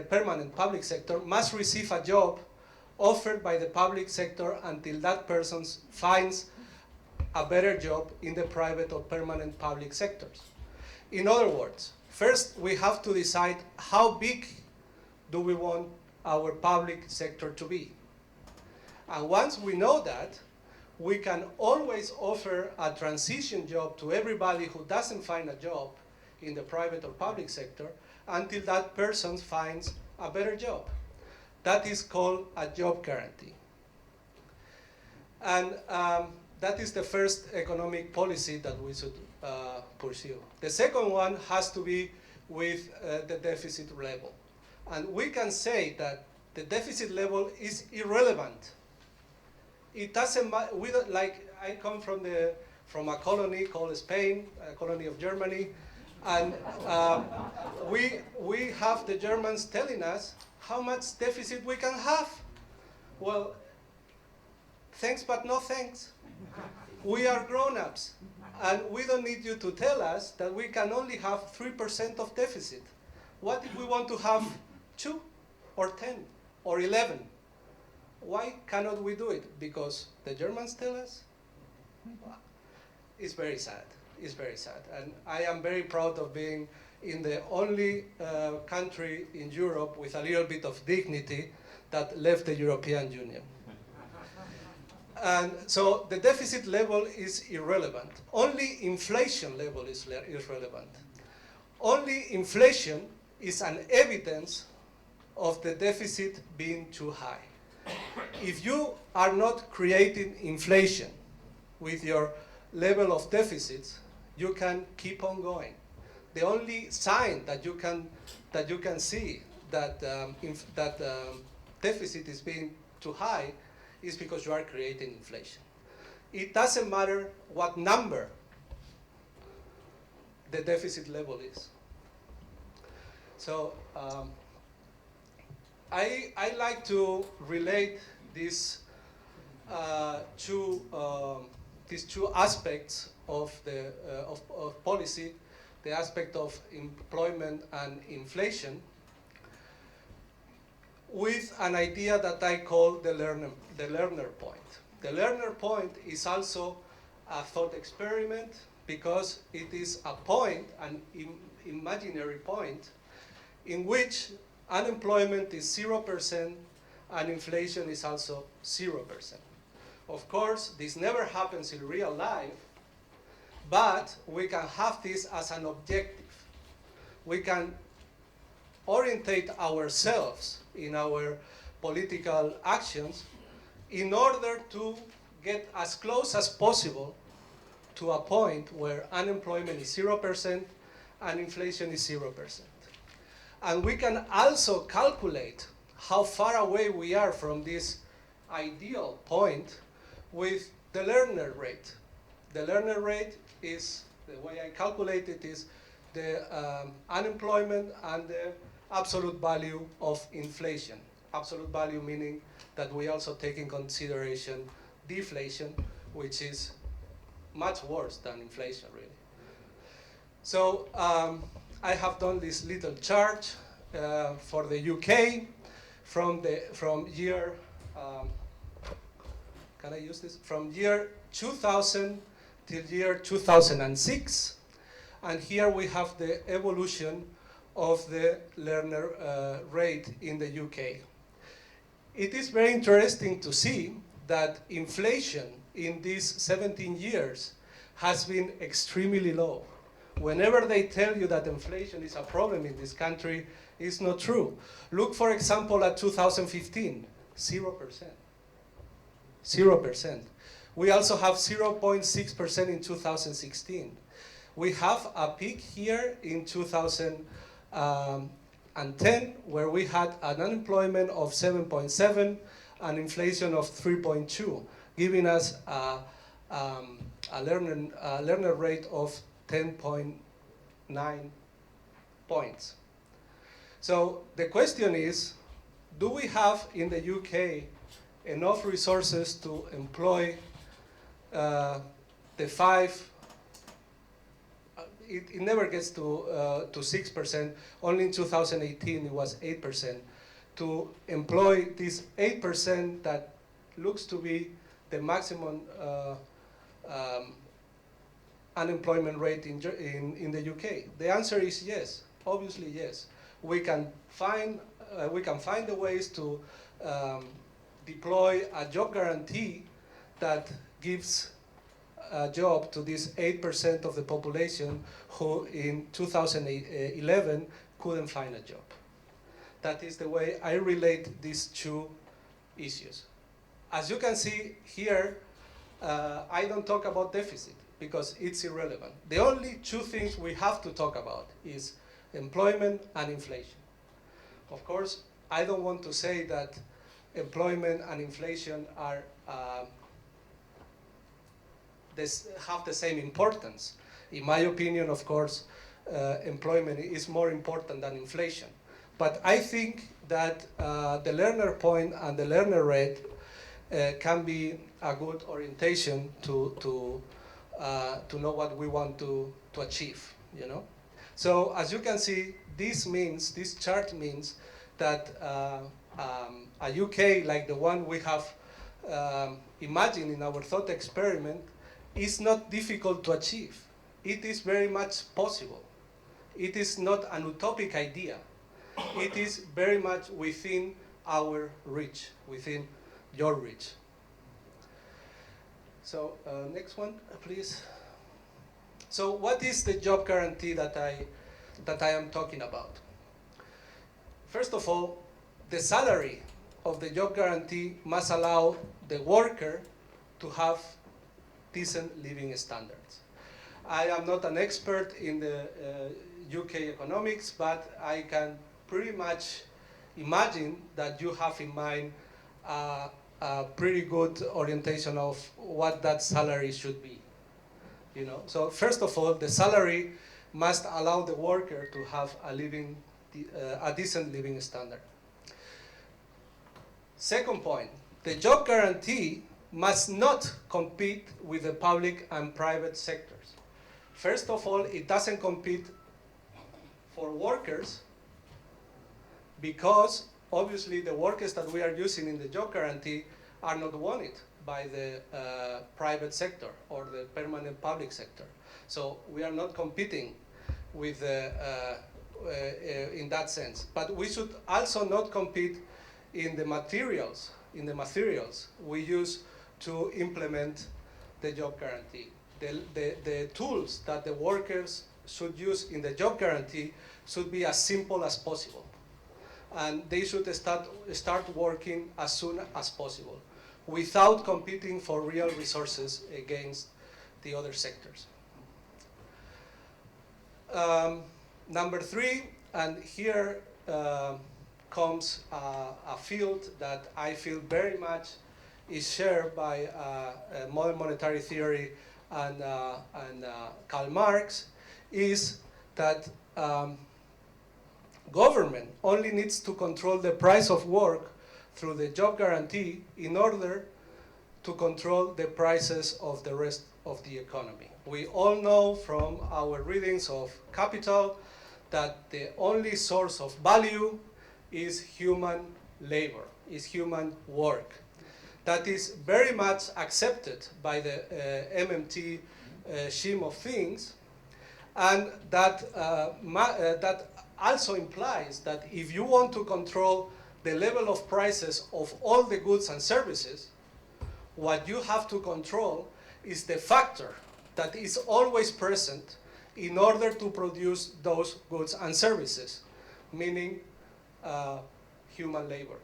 permanent public sector, must receive a job offered by the public sector until that person finds a better job in the private or permanent public sectors. In other words, first we have to decide how big do we want our public sector to be. And once we know that, we can always offer a transition job to everybody who doesn't find a job in the private or public sector until that person finds a better job. That is called a job guarantee. And that is the first economic policy that we should pursue. The second one has to be with the deficit level. And we can say that the deficit level is irrelevant. It doesn't matter. Like, I come from a colony called Spain, a colony of Germany, and we have the Germans telling us how much deficit we can have. Well, thanks but no thanks. We are grown-ups, and we don't need you to tell us that we can only have 3% of deficit. What if we want to have 2 or 10 or 11? Why cannot we do it? Because the Germans tell us? It's very sad. It's very sad. And I am very proud of being in the only country in Europe with a little bit of dignity that left the European Union. And so the deficit level is irrelevant. Only inflation level is relevant. Only inflation is an evidence of the deficit being too high. If you are not creating inflation with your level of deficits, you can keep on going. The only sign that you can see that deficit is being too high is because you are creating inflation. It doesn't matter what number the deficit level is. So I like to relate these two aspects of policy, the aspect of employment and inflation, with an idea that I call the learner point. The learner point is also a thought experiment because it is a point, an imaginary point, in which unemployment is 0% and inflation is also 0%. Of course, this never happens in real life, but we can have this as an objective. We can orientate ourselves in our political actions in order to get as close as possible to a point where unemployment is 0% and inflation is 0%. And we can also calculate how far away we are from this ideal point with the learner rate. The learner rate is, the way I calculate it is the unemployment and the absolute value of inflation. Absolute value meaning that we also take in consideration deflation, which is much worse than inflation, really. So I have done this little chart for the UK from year, can I use this? From year 2000 till year 2006. And here we have the evolution of the learner rate in the UK. It is very interesting to see that inflation in these 17 years has been extremely low. Whenever they tell you that inflation is a problem in this country, it's not true. Look, for example, at 2015, 0%. 0%. We also have 0.6% in 2016. We have a peak here in 2010, where we had an unemployment of 7.7 and inflation of 3.2, giving us a learner rate of 10.9 points. So the question is, do we have in the UK enough resources to employ the five? It never gets to 6%. Only in 2018 it was 8%. To employ this 8% that looks to be the maximum unemployment rate in the UK? The answer is yes. Obviously, yes. We can find the ways to deploy a job guarantee that gives a job to this 8% of the population who in 2011 couldn't find a job. That is the way I relate these two issues. As you can see here, I don't talk about deficit because it's irrelevant. The only two things we have to talk about is employment and inflation. Of course, I don't want to say that employment and inflation are have the same importance. In my opinion, of course, employment is more important than inflation. But I think that the learner point and the learner rate can be a good orientation to know what we want to achieve, you know? So as you can see, this chart means that a UK like the one we have imagined in our thought experiment is not difficult to achieve. It is very much possible. It is not an utopic idea. It is very much within our reach, within your reach. So next one, please. So what is the job guarantee that I am talking about? First of all, the salary of the job guarantee must allow the worker to have decent living standards. I am not an expert in the UK economics, but I can pretty much imagine that you have in mind a pretty good orientation of what that salary should be. You know, so first of all, the salary must allow the worker to have a decent living standard. Second point, the job guarantee must not compete with the public and private sectors. First of all, it doesn't compete for workers because obviously the workers that we are using in the job guarantee are not wanted by the private sector or the permanent public sector. So we are not competing with in that sense. But we should also not compete in the materials we use to implement the job guarantee. The tools that the workers should use in the job guarantee should be as simple as possible. And they should start working as soon as possible without competing for real resources against the other sectors. Number 3, and here comes a field that I feel very much is shared by modern monetary theory and Karl Marx, is that government only needs to control the price of work through the job guarantee in order to control the prices of the rest of the economy. We all know from our readings of Capital that the only source of value is human labor, is human work. That is very much accepted by the MMT scheme of things, and that, that also implies that if you want to control the level of prices of all the goods and services, what you have to control is the factor that is always present in order to produce those goods and services, meaning human labor.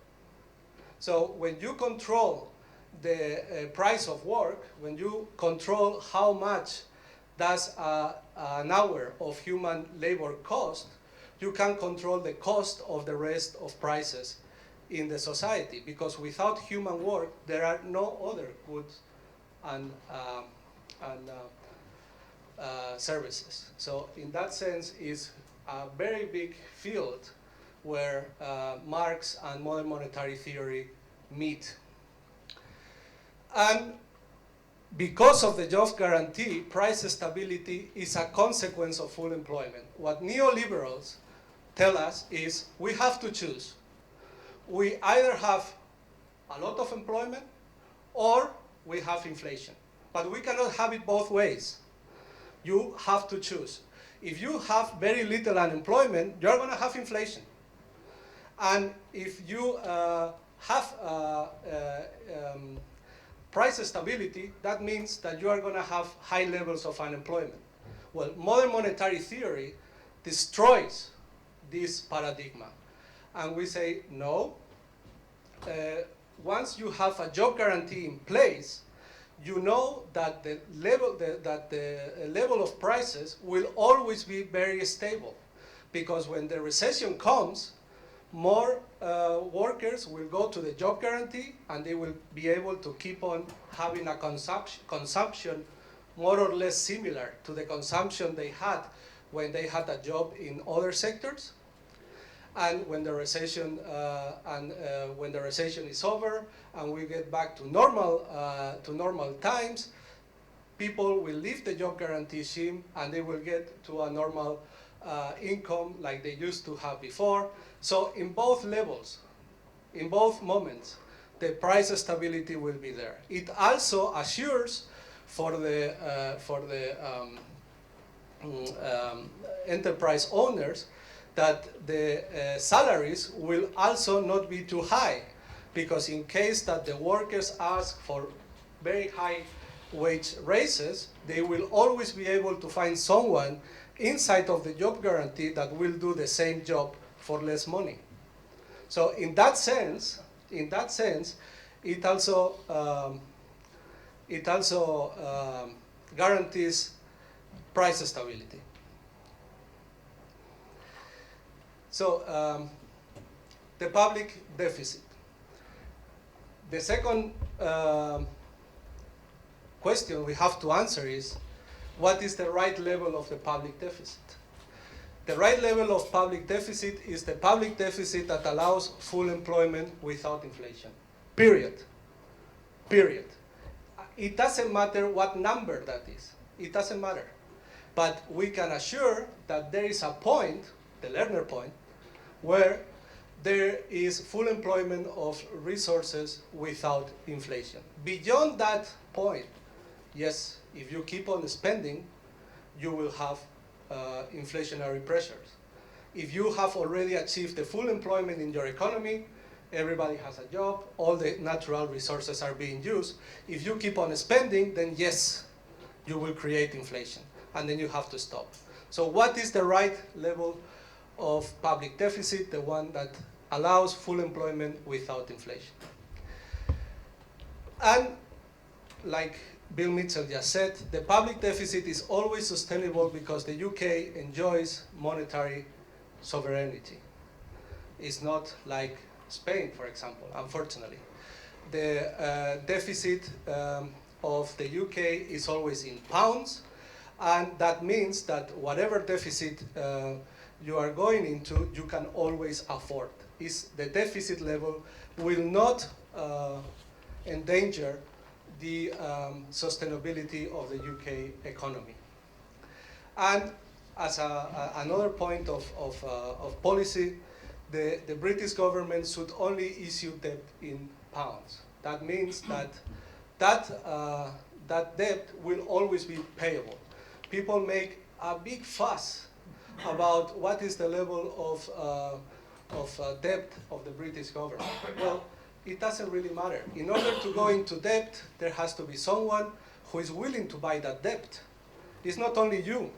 So when you control the price of work, when you control how much does an hour of human labor cost, you can control the cost of the rest of prices in the society, because without human work, there are no other goods and services. So in that sense, it's a very big field where Marx and modern monetary theory meet. And because of the job guarantee, price stability is a consequence of full employment. What neoliberals tell us is we have to choose. We either have a lot of employment or we have inflation. But we cannot have it both ways. You have to choose. If you have very little unemployment, you're going to have inflation. And if you have price stability, that means that you are going to have high levels of unemployment. Well, modern monetary theory destroys this paradigm. And we say, no, once you have a job guarantee in place, you know that the level of prices will always be very stable. Because when the recession comes, more workers will go to the job guarantee and they will be able to keep on having a consumption more or less similar to the consumption they had when they had a job in other sectors. And when the recession is over and we get back to normal times, people will leave the job guarantee scheme and they will get to a normal income like they used to have before. So in both levels, in both moments, the price stability will be there. It also assures for the enterprise owners that the salaries will also not be too high, because in case that the workers ask for very high wage raises, they will always be able to find someone inside of the job guarantee that will do the same job for less money. So in that sense, it also guarantees price stability. So the public deficit. The second question we have to answer is, what is the right level of the public deficit? The right level of public deficit is the public deficit that allows full employment without inflation. Period. Period. It doesn't matter what number that is. It doesn't matter. But we can assure that there is a point, the Lerner point, where there is full employment of resources without inflation. Beyond that point, yes, if you keep on spending, you will have inflationary pressures. If you have already achieved the full employment in your economy, everybody has a job, all the natural resources are being used. If you keep on spending, then yes, you will create inflation, and then you have to stop. So what is the right level of public deficit? The one that allows full employment without inflation. And like Bill Mitchell just said, the public deficit is always sustainable because the UK enjoys monetary sovereignty. It's not like Spain, for example, unfortunately. The deficit of the UK is always in pounds, and that means that whatever deficit you are going into, you can always afford. The deficit level will not endanger the sustainability of the UK economy. And as another point of policy, the British government should only issue debt in pounds. That means that debt will always be payable. People make a big fuss about what is the level of debt of the British government. Well, it doesn't really matter. In order to go into debt, there has to be someone who is willing to buy that debt. It's not only you.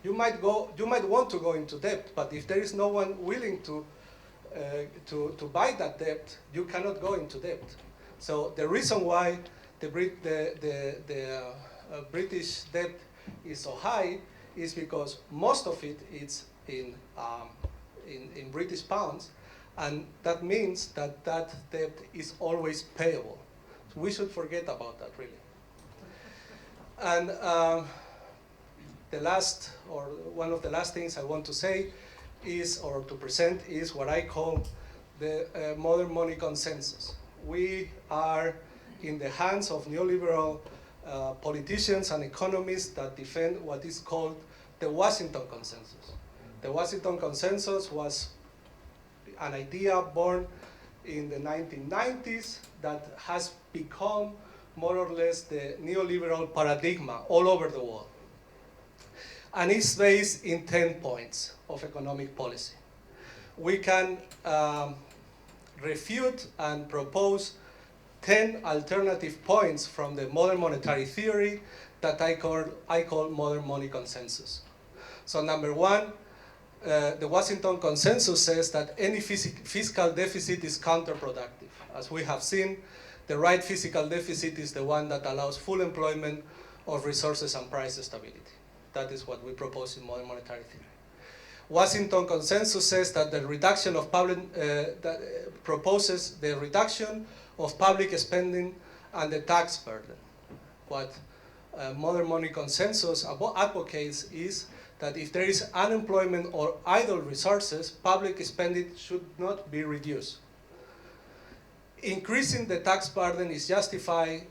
You might want to go into debt, but if there is no one willing to buy that debt, you cannot go into debt. So the reason why the British debt is so high is because most of it is in British pounds, and that means that debt is always payable. So we should forget about that, really. And the last, or one of the last things I want to say is, or to present, is what I call the modern money consensus. We are in the hands of neoliberal politicians and economists that defend what is called the Washington Consensus. The Washington Consensus was an idea born in the 1990s that has become more or less the neoliberal paradigm all over the world. And it's based in 10 points of economic policy. We can refute and propose 10 alternative points from the modern monetary theory that I call modern money consensus. So number one, the Washington Consensus says that any fiscal deficit is counterproductive. As we have seen, the right fiscal deficit is the one that allows full employment of resources and price stability. That is what we propose in modern monetary theory. Washington Consensus says that the reduction of proposes the reduction of public spending and the tax burden. What modern money consensus advocates is that if there is unemployment or idle resources, public spending should not be reduced. Increasing the tax burden is justified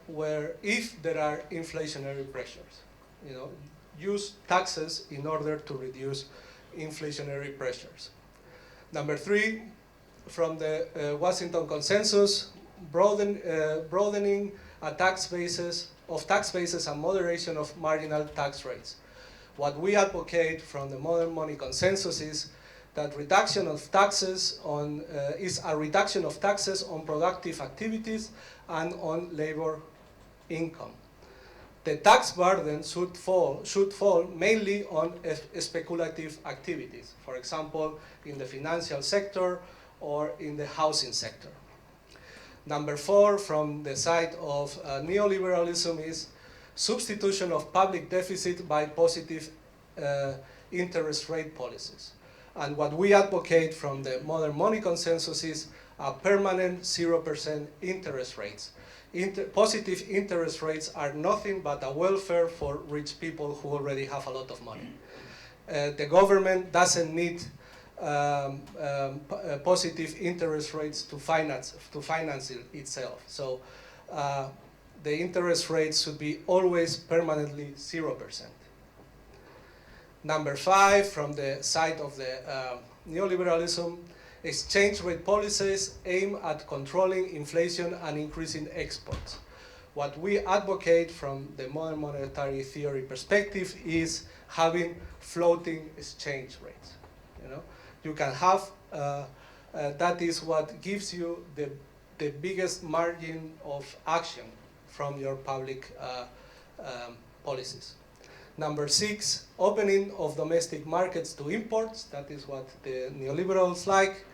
if there are inflationary pressures. Use taxes in order to reduce inflationary pressures. Number three, from the Washington Consensus, broadening tax bases and moderation of marginal tax rates. What we advocate from the modern money consensus is that reduction of taxes is a reduction of taxes on productive activities and on labor income. The tax burden should fall mainly on speculative activities, for example, in the financial sector or in the housing sector. Number four, from the side of neoliberalism, is substitution of public deficit by positive interest rate policies. And what we advocate from the modern money consensus is a permanent 0% interest rates. Positive interest rates are nothing but a welfare for rich people who already have a lot of money. The government doesn't need positive interest rates to finance itself. So the interest rates should be always permanently 0%. Number five, from the side of the neoliberalism, Exchange rate policies aim at controlling inflation and increasing exports. What we advocate from the modern monetary theory perspective is having floating exchange rates. You know, you can have that is what gives you the biggest margin of action from your public policies. Number 6, opening of domestic markets to imports. That is what the neoliberals like.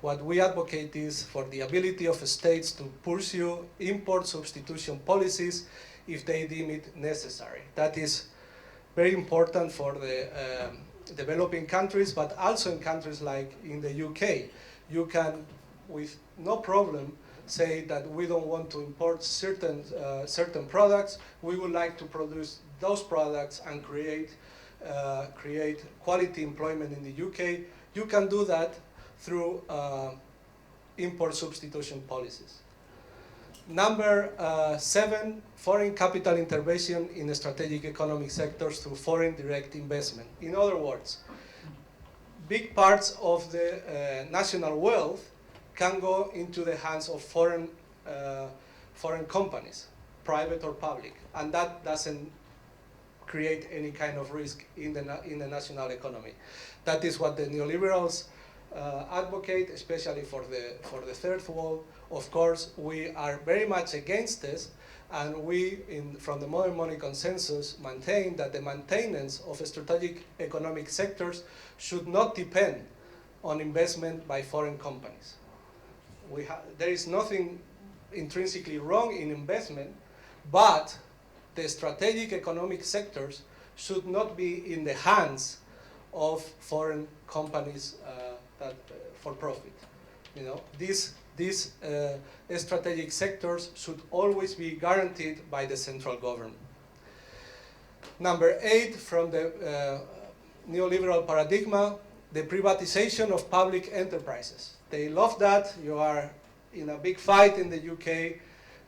What we advocate is for the ability of states to pursue import substitution policies if they deem it necessary. That is very important for the developing countries, but also in countries like in the UK. You can, with no problem, say that we don't want to import certain products. We would like to produce those products and create quality employment in the UK. You can do that through import substitution policies. Number 7, foreign capital intervention in strategic economic sectors through foreign direct investment. In other words, big parts of the national wealth can go into the hands of foreign companies, private or public, and that doesn't create any kind of risk in the national economy. That is what the neoliberals advocate, especially for the third world. Of course, we are very much against this, and we, from the modern money consensus, maintain that the maintenance of strategic economic sectors should not depend on investment by foreign companies. There is nothing intrinsically wrong in investment, but the strategic economic sectors should not be in the hands of foreign companies for profit. You know, these strategic sectors should always be guaranteed by the central government. Number 8, from the neoliberal paradigm, the privatization of public enterprises. They love that. You are in a big fight in the UK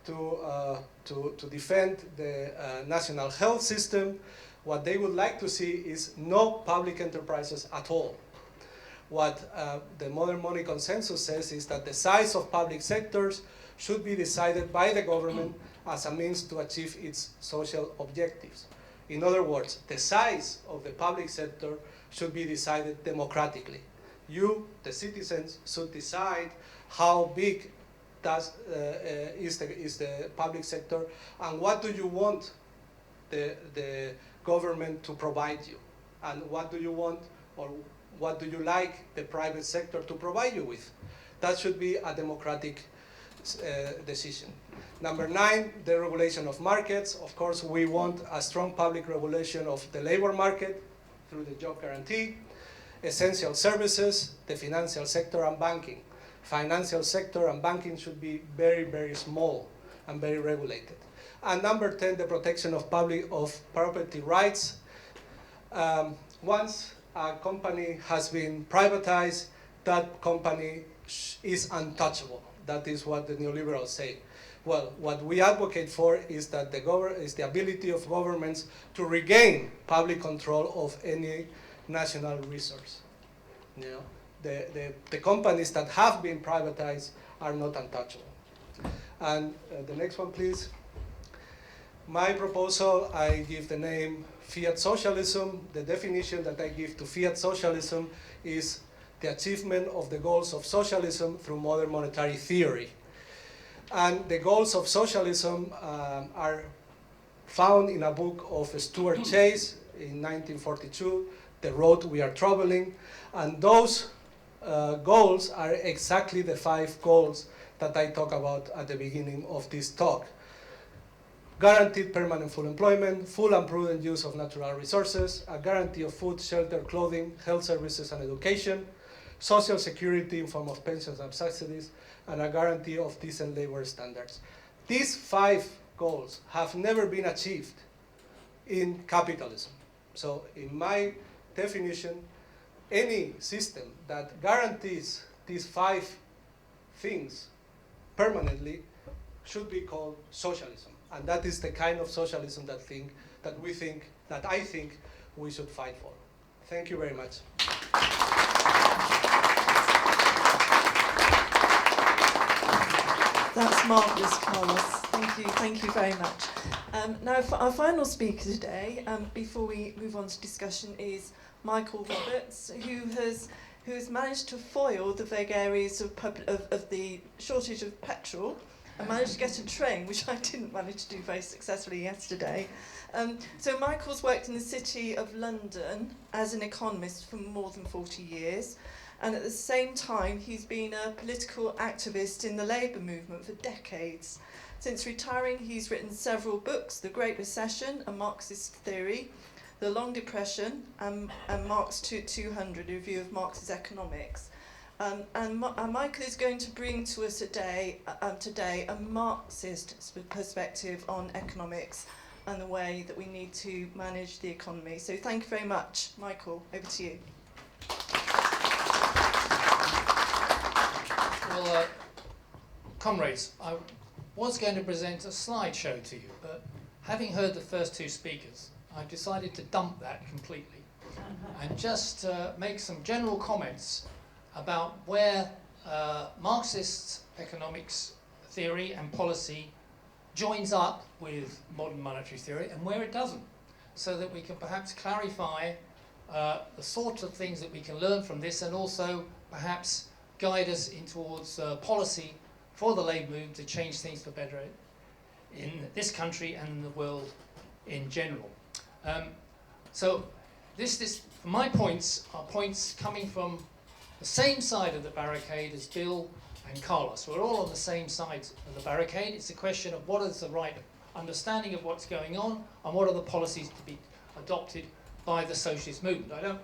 to defend the national health system. What they would like to see is no public enterprises at all. What the modern money consensus says is that the size of public sectors should be decided by the government as a means to achieve its social objectives. In other words, the size of the public sector should be decided democratically. You, the citizens, should decide how big is the public sector, and what do you want the government to provide you, and what do you want, or what do you like the private sector to provide you with. That should be a democratic decision. Number 9, the regulation of markets. Of course, we want a strong public regulation of the labor market through the job guarantee, essential services, the financial sector, and banking. Financial sector and banking should be very, very small and very regulated. And number 10, the protection of property rights. Once a company has been privatized, that company is untouchable. That is what the neoliberals say. Well, what we advocate for is that the ability of governments to regain public control of any national resource. You know, the companies that have been privatized are not untouchable. And the next one, please. My proposal, I give the name fiat socialism. The definition that I give to fiat socialism is the achievement of the goals of socialism through modern monetary theory. And the goals of socialism are found in a book of Stuart Chase in 1942, The Road We Are Traveling. And those goals are exactly the 5 goals that I talk about at the beginning of this talk. Guaranteed permanent full employment, full and prudent use of natural resources, a guarantee of food, shelter, clothing, health services, and education, social security in form of pensions and subsidies, and a guarantee of decent labor standards. These 5 goals have never been achieved in capitalism. So in my definition, any system that guarantees these 5 things permanently should be called socialism. And that is the kind of socialism that I think we should fight for. Thank you very much. That's marvellous, Carlos. Thank you very much. Now, for our final speaker today, before we move on to discussion, is Michael Roberts, who has managed to foil the vagaries of the shortage of petrol and managed to get a train, which I didn't manage to do very successfully yesterday. So Michael's worked in the City of London as an economist for more than 40 years. And at the same time, he's been a political activist in the labour movement for decades. Since retiring, he's written several books: The Great Recession, A Marxist Theory, The Long Depression, and Marx 200, a review of Marx's economics. And Michael is going to bring to us today a Marxist perspective on economics and the way that we need to manage the economy. So thank you very much. Michael, over to you. Well, comrades, I was going to present a slideshow to you, but having heard the first two speakers, I've decided to dump that completely and just make some general comments about where Marxist economics theory and policy joins up with modern monetary theory and where it doesn't, so that we can perhaps clarify the sort of things that we can learn from this, and also perhaps guide us in towards policy for the labour movement to change things for better in this country and in the world in general. So my points are points coming from the same side of the barricade as Bill and Carlos. We're all on the same side of the barricade. It's a question of what is the right understanding of what's going on and what are the policies to be adopted by the socialist movement. I'm a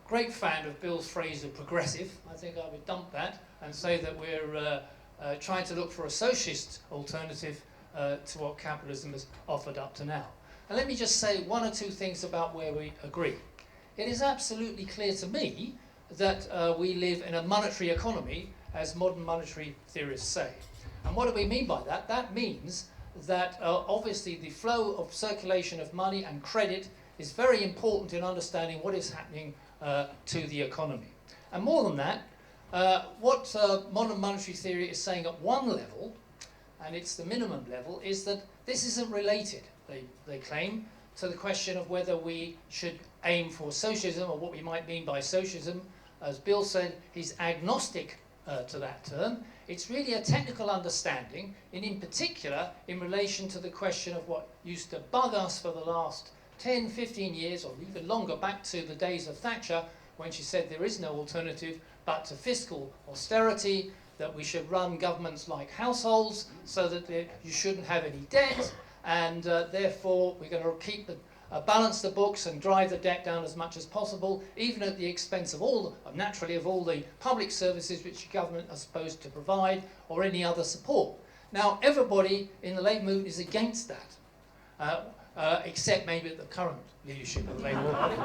great fan of Bill's phrase of progressive. I think I would dump that and say that we're trying to look for a socialist alternative to what capitalism has offered up to now. And let me just say one or two things about where we agree. It is absolutely clear to me that we live in a monetary economy, as modern monetary theorists say. And what do we mean by that? That means that obviously the flow of circulation of money and credit is very important in understanding what is happening to the economy. And more than that, what modern monetary theory is saying at one level, and it's the minimum level, is that this isn't related, they claim, to the question of whether we should aim for socialism, or what we might mean by socialism. As Bill said, he's agnostic to that term. It's really a technical understanding, and in particular in relation to the question of what used to bug us for the last 10, 15 years, or even longer, back to the days of Thatcher, when she said there is no alternative but to fiscal austerity, that we should run governments like households so that you shouldn't have any debt, and therefore we're going to balance the books and drive the debt down as much as possible, even at the expense of all the public services which the government are supposed to provide, or any other support. Now, everybody in the labour movement is against that, except maybe the current leadership of the Labour Party,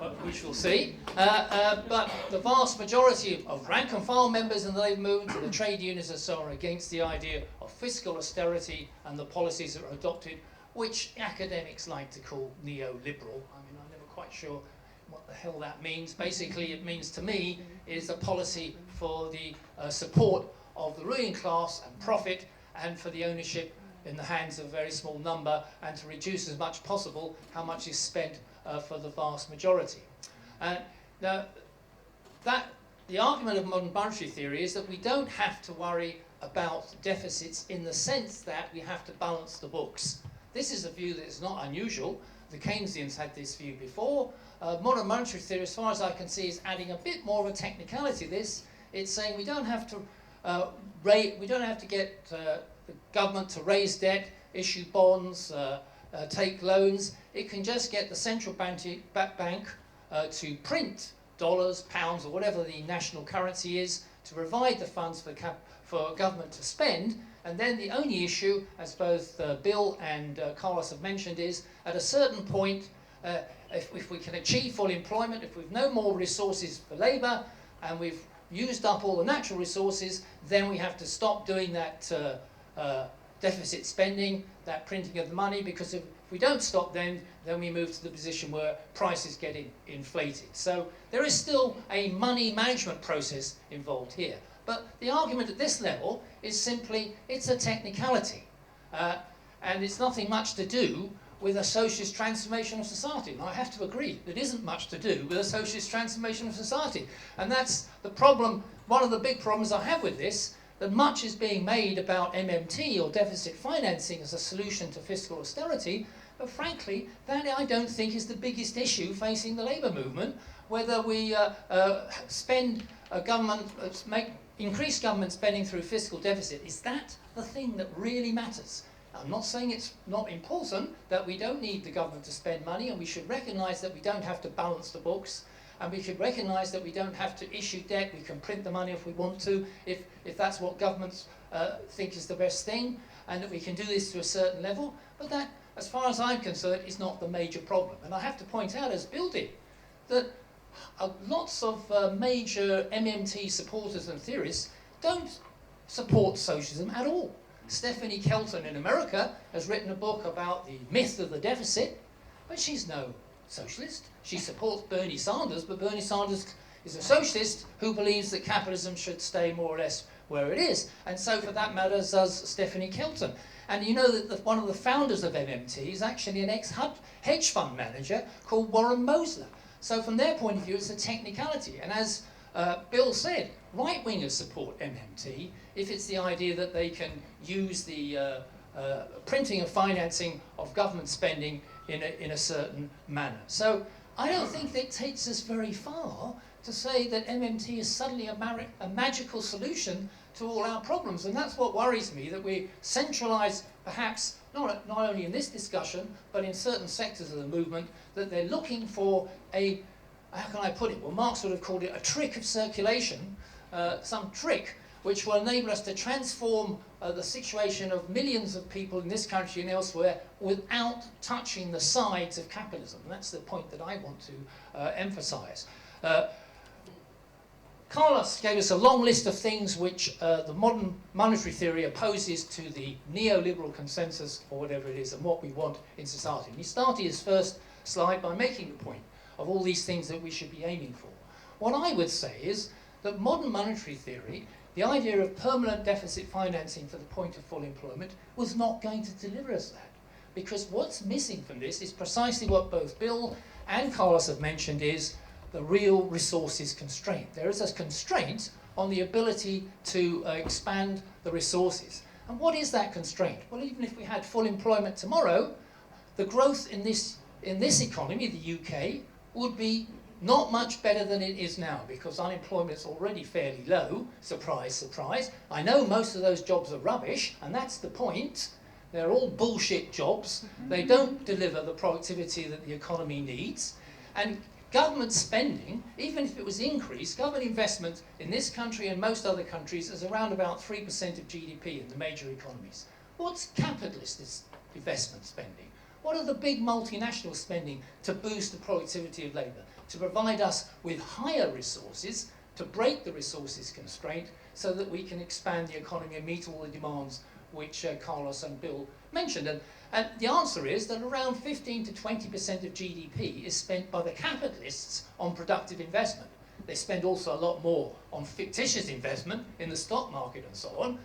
but we shall see. But the vast majority of rank and file members in the labour movement and the trade unions and so on are against the idea of fiscal austerity and the policies that are adopted, which academics like to call neoliberal. I mean, I'm never quite sure what the hell that means. Basically, it means to me is a policy for the support of the ruling class and profit, and for the ownership in the hands of a very small number, and to reduce as much possible how much is spent for the vast majority. Now, the argument of modern monetary theory is that we don't have to worry about deficits in the sense that we have to balance the books. This is a view that is not unusual. The Keynesians had this view before. Modern monetary theory, as far as I can see, is adding a bit more of a technicality to this. It's saying we don't have to get the government to raise debt, issue bonds, take loans. It can just get the central bank to print dollars, pounds, or whatever the national currency is, to provide the funds for government to spend. And then the only issue, as both Bill and Carlos have mentioned, is at a certain point, if we can achieve full employment, if we've no more resources for labour, and we've used up all the natural resources, then we have to stop doing that deficit spending, that printing of the money, because if we don't stop then we move to the position where prices get inflated. So there is still a money management process involved here. But the argument at this level is simply it's a technicality. And it's nothing much to do with a socialist transformation of society. And I have to agree, there isn't much to do with a socialist transformation of society. And that's the problem, one of the big problems I have with this, that much is being made about MMT or deficit financing as a solution to fiscal austerity, but frankly, that I don't think is the biggest issue facing the labour movement, whether we increase government spending through fiscal deficit. Is that the thing that really matters? I'm not saying it's not important, that we don't need the government to spend money, and we should recognise that we don't have to balance the books, and we should recognise that we don't have to issue debt. We can print the money if we want to, if that's what governments think is the best thing, and that we can do this to a certain level. But that, as far as I'm concerned, is not the major problem. And I have to point out, as Bill did, that lots of major MMT supporters and theorists don't support socialism at all. Stephanie Kelton in America has written a book about the myth of the deficit, but she's no socialist. She supports Bernie Sanders, but Bernie Sanders is a socialist who believes that capitalism should stay more or less where it is. And so, for that matter, does Stephanie Kelton. And you know that one of the founders of MMT is actually an ex-hedge fund manager called Warren Mosler. So from their point of view, it's a technicality. And as Bill said, right-wingers support MMT if it's the idea that they can use the printing and financing of government spending in a certain manner. So I don't think that takes us very far to say that MMT is suddenly a magical solution to all our problems. And that's what worries me, that we centralise, perhaps, not only in this discussion, but in certain sectors of the movement, that they're looking for a, how can I put it? Well, Marx would have called it a trick of circulation, some trick which will enable us to transform the situation of millions of people in this country and elsewhere without touching the sides of capitalism. And that's the point that I want to emphasise. Carlos gave us a long list of things which the modern monetary theory opposes to the neoliberal consensus, or whatever it is, and what we want in society. And he started his first slide by making the point of all these things that we should be aiming for. What I would say is that modern monetary theory, the idea of permanent deficit financing to the point of full employment, was not going to deliver us that. Because what's missing from this is precisely what both Bill and Carlos have mentioned, is the real resources constraint. There is a constraint on the ability to expand the resources. And what is that constraint? Well, even if we had full employment tomorrow, the growth in this economy, the UK, would be not much better than it is now, because unemployment is already fairly low. Surprise, surprise. I know most of those jobs are rubbish, and that's the point. They're all bullshit jobs. They don't deliver the productivity that the economy needs. And government spending, even if it was increased, government investment in this country and most other countries is around about 3% of GDP in the major economies. What's capitalist investment spending? What are the big multinationals spending to boost the productivity of labour? To provide us with higher resources, to break the resources constraint, so that we can expand the economy and meet all the demands which Carlos and Bill mentioned. And the answer is that around 15 to 20% of GDP is spent by the capitalists on productive investment. They spend also a lot more on fictitious investment in the stock market and so on,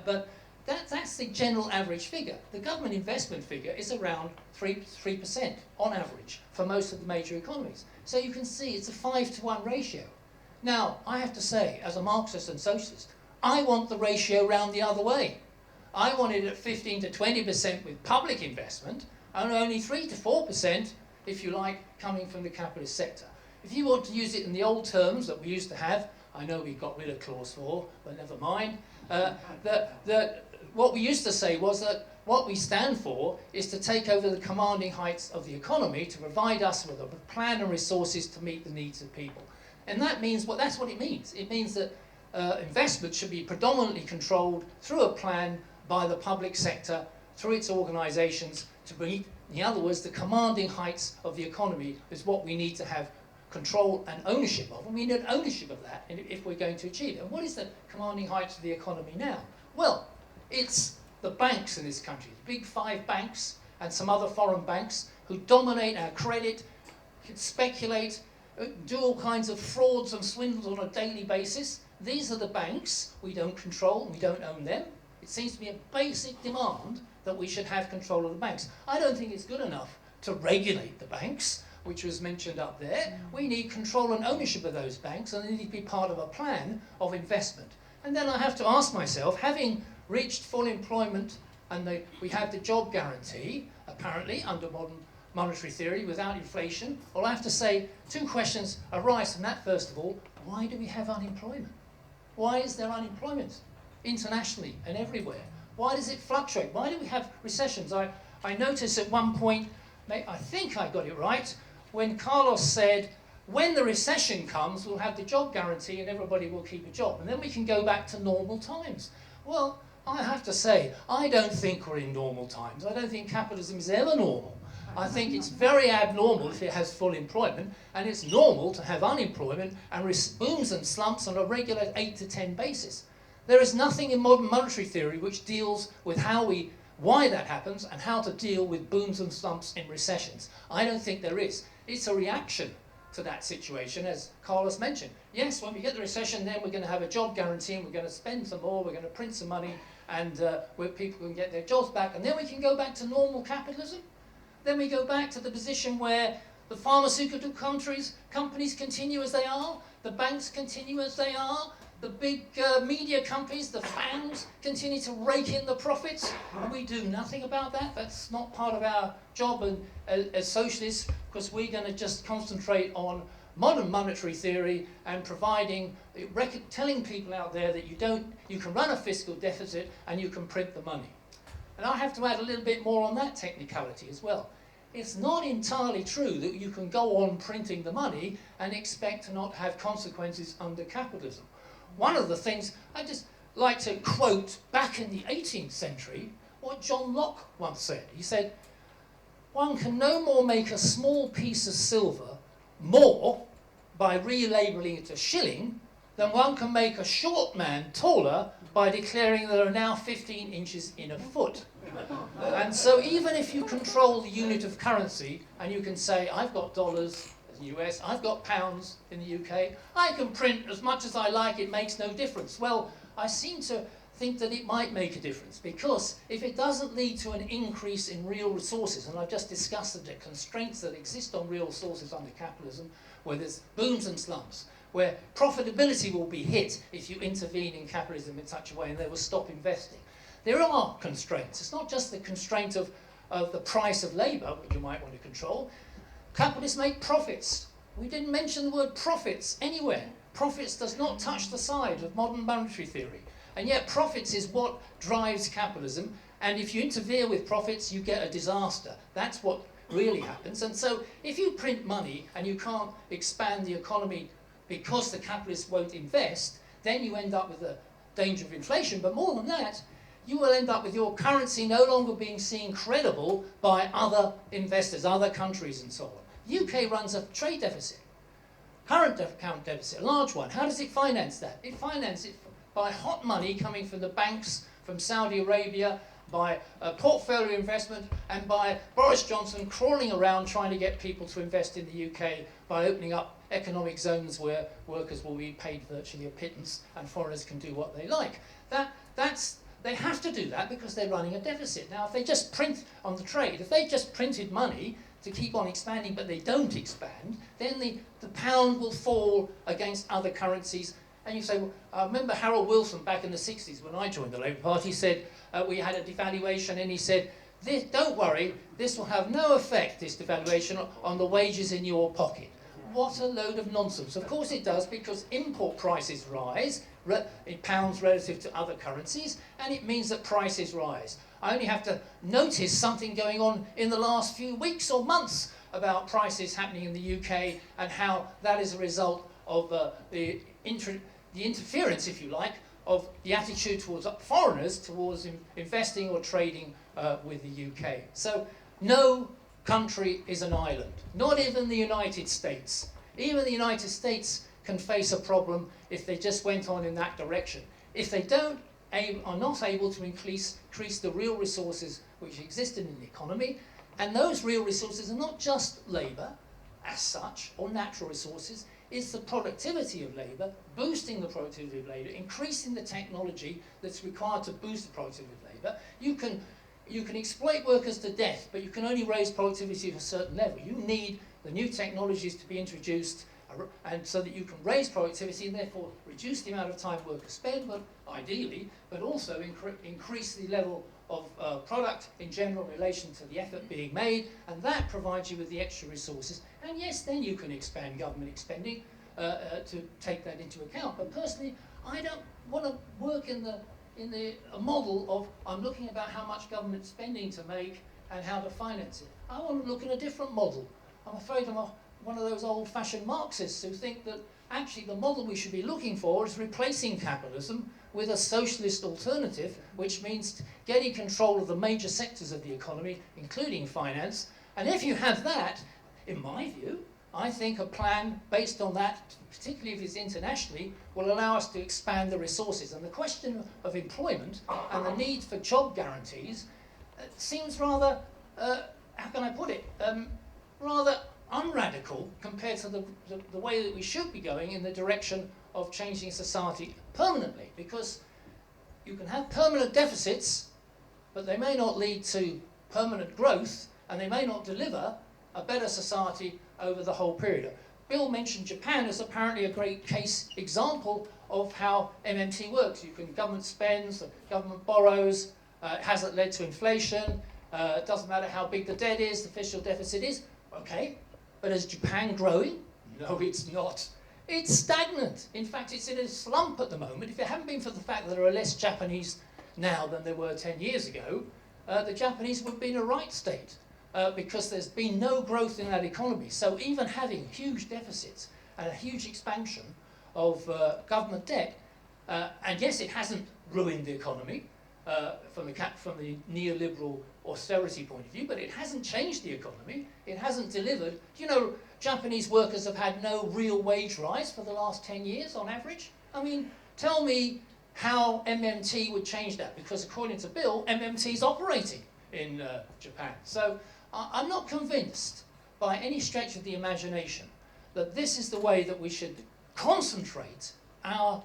but that's the general average figure. The government investment figure is around 3% on average for most of the major economies. So you can see it's a 5-to-1 ratio. Now, I have to say, as a Marxist and socialist, I want the ratio round the other way. I want it at 15 to 20% with public investment, and only 3 to 4%, if you like, coming from the capitalist sector. If you want to use it in the old terms that we used to have, I know we got rid of clause 4, but never mind, what we used to say was that what we stand for is to take over the commanding heights of the economy, to provide us with a plan and resources to meet the needs of people. And that means, well, that's what it means. It means that investment should be predominantly controlled through a plan by the public sector, through its organisations, to meet, in other words, the commanding heights of the economy is what we need to have control and ownership of. And we need ownership of that if we're going to achieve it. And what is the commanding heights of the economy now? Well, it's the banks in this country, the big 5 banks and some other foreign banks who dominate our credit, can speculate, do all kinds of frauds and swindles on a daily basis, these are the banks we don't control, we don't own them. It seems to be a basic demand that we should have control of the banks. I don't think it's good enough to regulate the banks, which was mentioned up there. We need control and ownership of those banks, and they need to be part of a plan of investment. And then I have to ask myself, having reached full employment and we have the job guarantee, apparently, under modern monetary theory, without inflation, well, I have to say two questions arise from that. First of all, why do we have unemployment? Why is there unemployment internationally and everywhere? Why does it fluctuate? Why do we have recessions? I noticed at one point, I think I got it right, when Carlos said, when the recession comes, we'll have the job guarantee and everybody will keep a job. And then we can go back to normal times. Well, I have to say, I don't think we're in normal times. I don't think capitalism is ever normal. I think it's very abnormal if it has full employment, and it's normal to have unemployment and booms and slumps on a regular 8 to 10 basis. There is nothing in modern monetary theory which deals with why that happens and how to deal with booms and slumps in recessions. I don't think there is. It's a reaction to that situation, as Carlos mentioned. Yes, when we get the recession, then we're going to have a job guarantee and we're going to spend some more, we're going to print some money, and where people can get their jobs back, and then we can go back to normal capitalism. Then we go back to the position where the pharmaceutical companies continue as they are, the banks continue as they are, the big media companies, the FANGs, continue to rake in the profits, and we do nothing about that. That's not part of our job as socialists, because we're going to just concentrate on modern monetary theory and telling people out there that you can run a fiscal deficit and you can print the money. And I have to add a little bit more on that technicality as well. It's not entirely true that you can go on printing the money and expect to not have consequences under capitalism. One of the things I just like to quote back in the 18th century, what John Locke once said. He said, one can no more make a small piece of silver more by relabeling it a shilling than one can make a short man taller by declaring there are now 15 inches in a foot. And so even if you control the unit of currency and you can say, I've got dollars in the US, I've got pounds in the UK, I can print as much as I like, it makes no difference. Well, I seem to think that it might make a difference, because if it doesn't lead to an increase in real resources, and I've just discussed the constraints that exist on real resources under capitalism, where there's booms and slumps, where profitability will be hit if you intervene in capitalism in such a way and they will stop investing. There are constraints. It's not just the constraint of the price of labour, which you might want to control. Capitalists make profits. We didn't mention the word profits anywhere. Profits does not touch the side of modern monetary theory. And yet profits is what drives capitalism. And if you interfere with profits, you get a disaster. That's what really happens. And so if you print money and you can't expand the economy because the capitalists won't invest, then you end up with the danger of inflation. But more than that, you will end up with your currency no longer being seen credible by other investors, other countries and so on. The UK runs a trade deficit, current account deficit, a large one. How does it finance that? It finances it by hot money coming from the banks, from Saudi Arabia, by portfolio investment, and by Boris Johnson crawling around trying to get people to invest in the UK by opening up economic zones where workers will be paid virtually a pittance and foreigners can do what they like. They have to do that because they're running a deficit. Now, if they just print on the trade, if they just printed money to keep on expanding but they don't expand, then the pound will fall against other currencies. And you say, well, I remember Harold Wilson back in the 60s when I joined the Labour Party said we had a devaluation, and he said, don't worry, this will have no effect, this devaluation, on the wages in your pocket. What a load of nonsense. Of course it does, because import prices rise in pounds relative to other currencies, and it means that prices rise. I only have to notice something going on in the last few weeks or months about prices happening in the UK and how that is a result of the interference, if you like, of the attitude towards foreigners towards investing or trading with the UK. So no country is an island, not even the United States. Even the United States can face a problem if they just went on in that direction. If they are not able to increase the real resources which exist in the economy, and those real resources are not just labour as such, or natural resources, is the productivity of labour, boosting the productivity of labour, increasing the technology that's required to boost the productivity of labour. You can exploit workers to death, but you can only raise productivity to a certain level. You need the new technologies to be introduced, and so that you can raise productivity and therefore reduce the amount of time workers spend, but ideally, but also increase the level of product in general in relation to the effort being made, and that provides you with the extra resources. And yes, then you can expand government spending to take that into account. But personally, I don't want to work in a model of I'm looking about how much government spending to make and how to finance it. I want to look at a different model. I'm afraid I'm one of those old-fashioned Marxists who think that actually the model we should be looking for is replacing capitalism with a socialist alternative, which means getting control of the major sectors of the economy, including finance. And if you have that, in my view, I think a plan based on that, particularly if it's internationally, will allow us to expand the resources. And the question of employment and the need for job guarantees seems rather, how can I put it, rather unradical compared to the way that we should be going in the direction of changing society permanently. Because you can have permanent deficits, but they may not lead to permanent growth, and they may not deliver a better society over the whole period. Bill mentioned Japan as apparently a great case example of how MMT works. Government spends, the government borrows, it hasn't led to inflation, it doesn't matter how big the debt is, the fiscal deficit is, okay. But is Japan growing? No, it's not. It's stagnant. In fact, it's in a slump at the moment. If it hadn't been for the fact that there are less Japanese now than there were 10 years ago, the Japanese would be in a right state. Because there's been no growth in that economy. So even having huge deficits and a huge expansion of government debt, and yes, it hasn't ruined the economy from the neoliberal austerity point of view, but it hasn't changed the economy. It hasn't delivered. You know, Japanese workers have had no real wage rise for the last 10 years on average. I mean, tell me how MMT would change that, because according to Bill, MMT is operating in Japan. So I'm not convinced by any stretch of the imagination that this is the way that we should concentrate our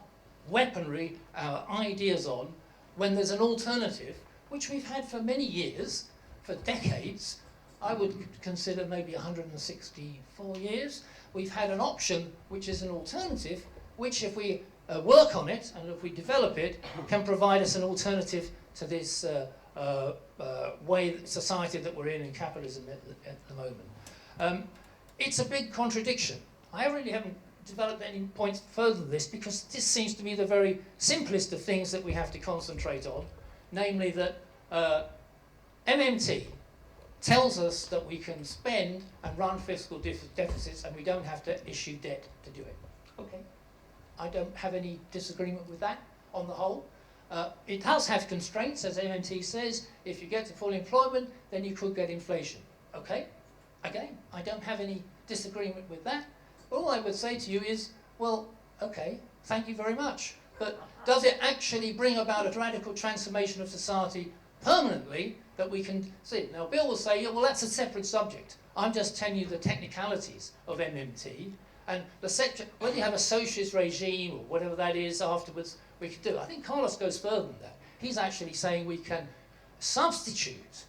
weaponry, our ideas on, when there's an alternative, which we've had for many years, for decades. I would consider maybe 164 years. We've had an option which is an alternative, which if we work on it and if we develop it, can provide us an alternative to this society that we're in capitalism at the moment. It's a big contradiction. I really haven't developed any points further than this, because this seems to be the very simplest of things that we have to concentrate on, namely that MMT tells us that we can spend and run fiscal deficits and we don't have to issue debt to do it. Okay, I don't have any disagreement with that on the whole. It does have constraints, as MMT says. If you get to full employment, then you could get inflation. Okay? Again, I don't have any disagreement with that. All I would say to you is, well, okay, thank you very much. But does it actually bring about a radical transformation of society permanently that we can see? Now, Bill will say, yeah, well, that's a separate subject. I'm just telling you the technicalities of MMT. And whether you have a socialist regime or whatever that is afterwards, we can do. I think Carlos goes further than that. He's actually saying we can substitute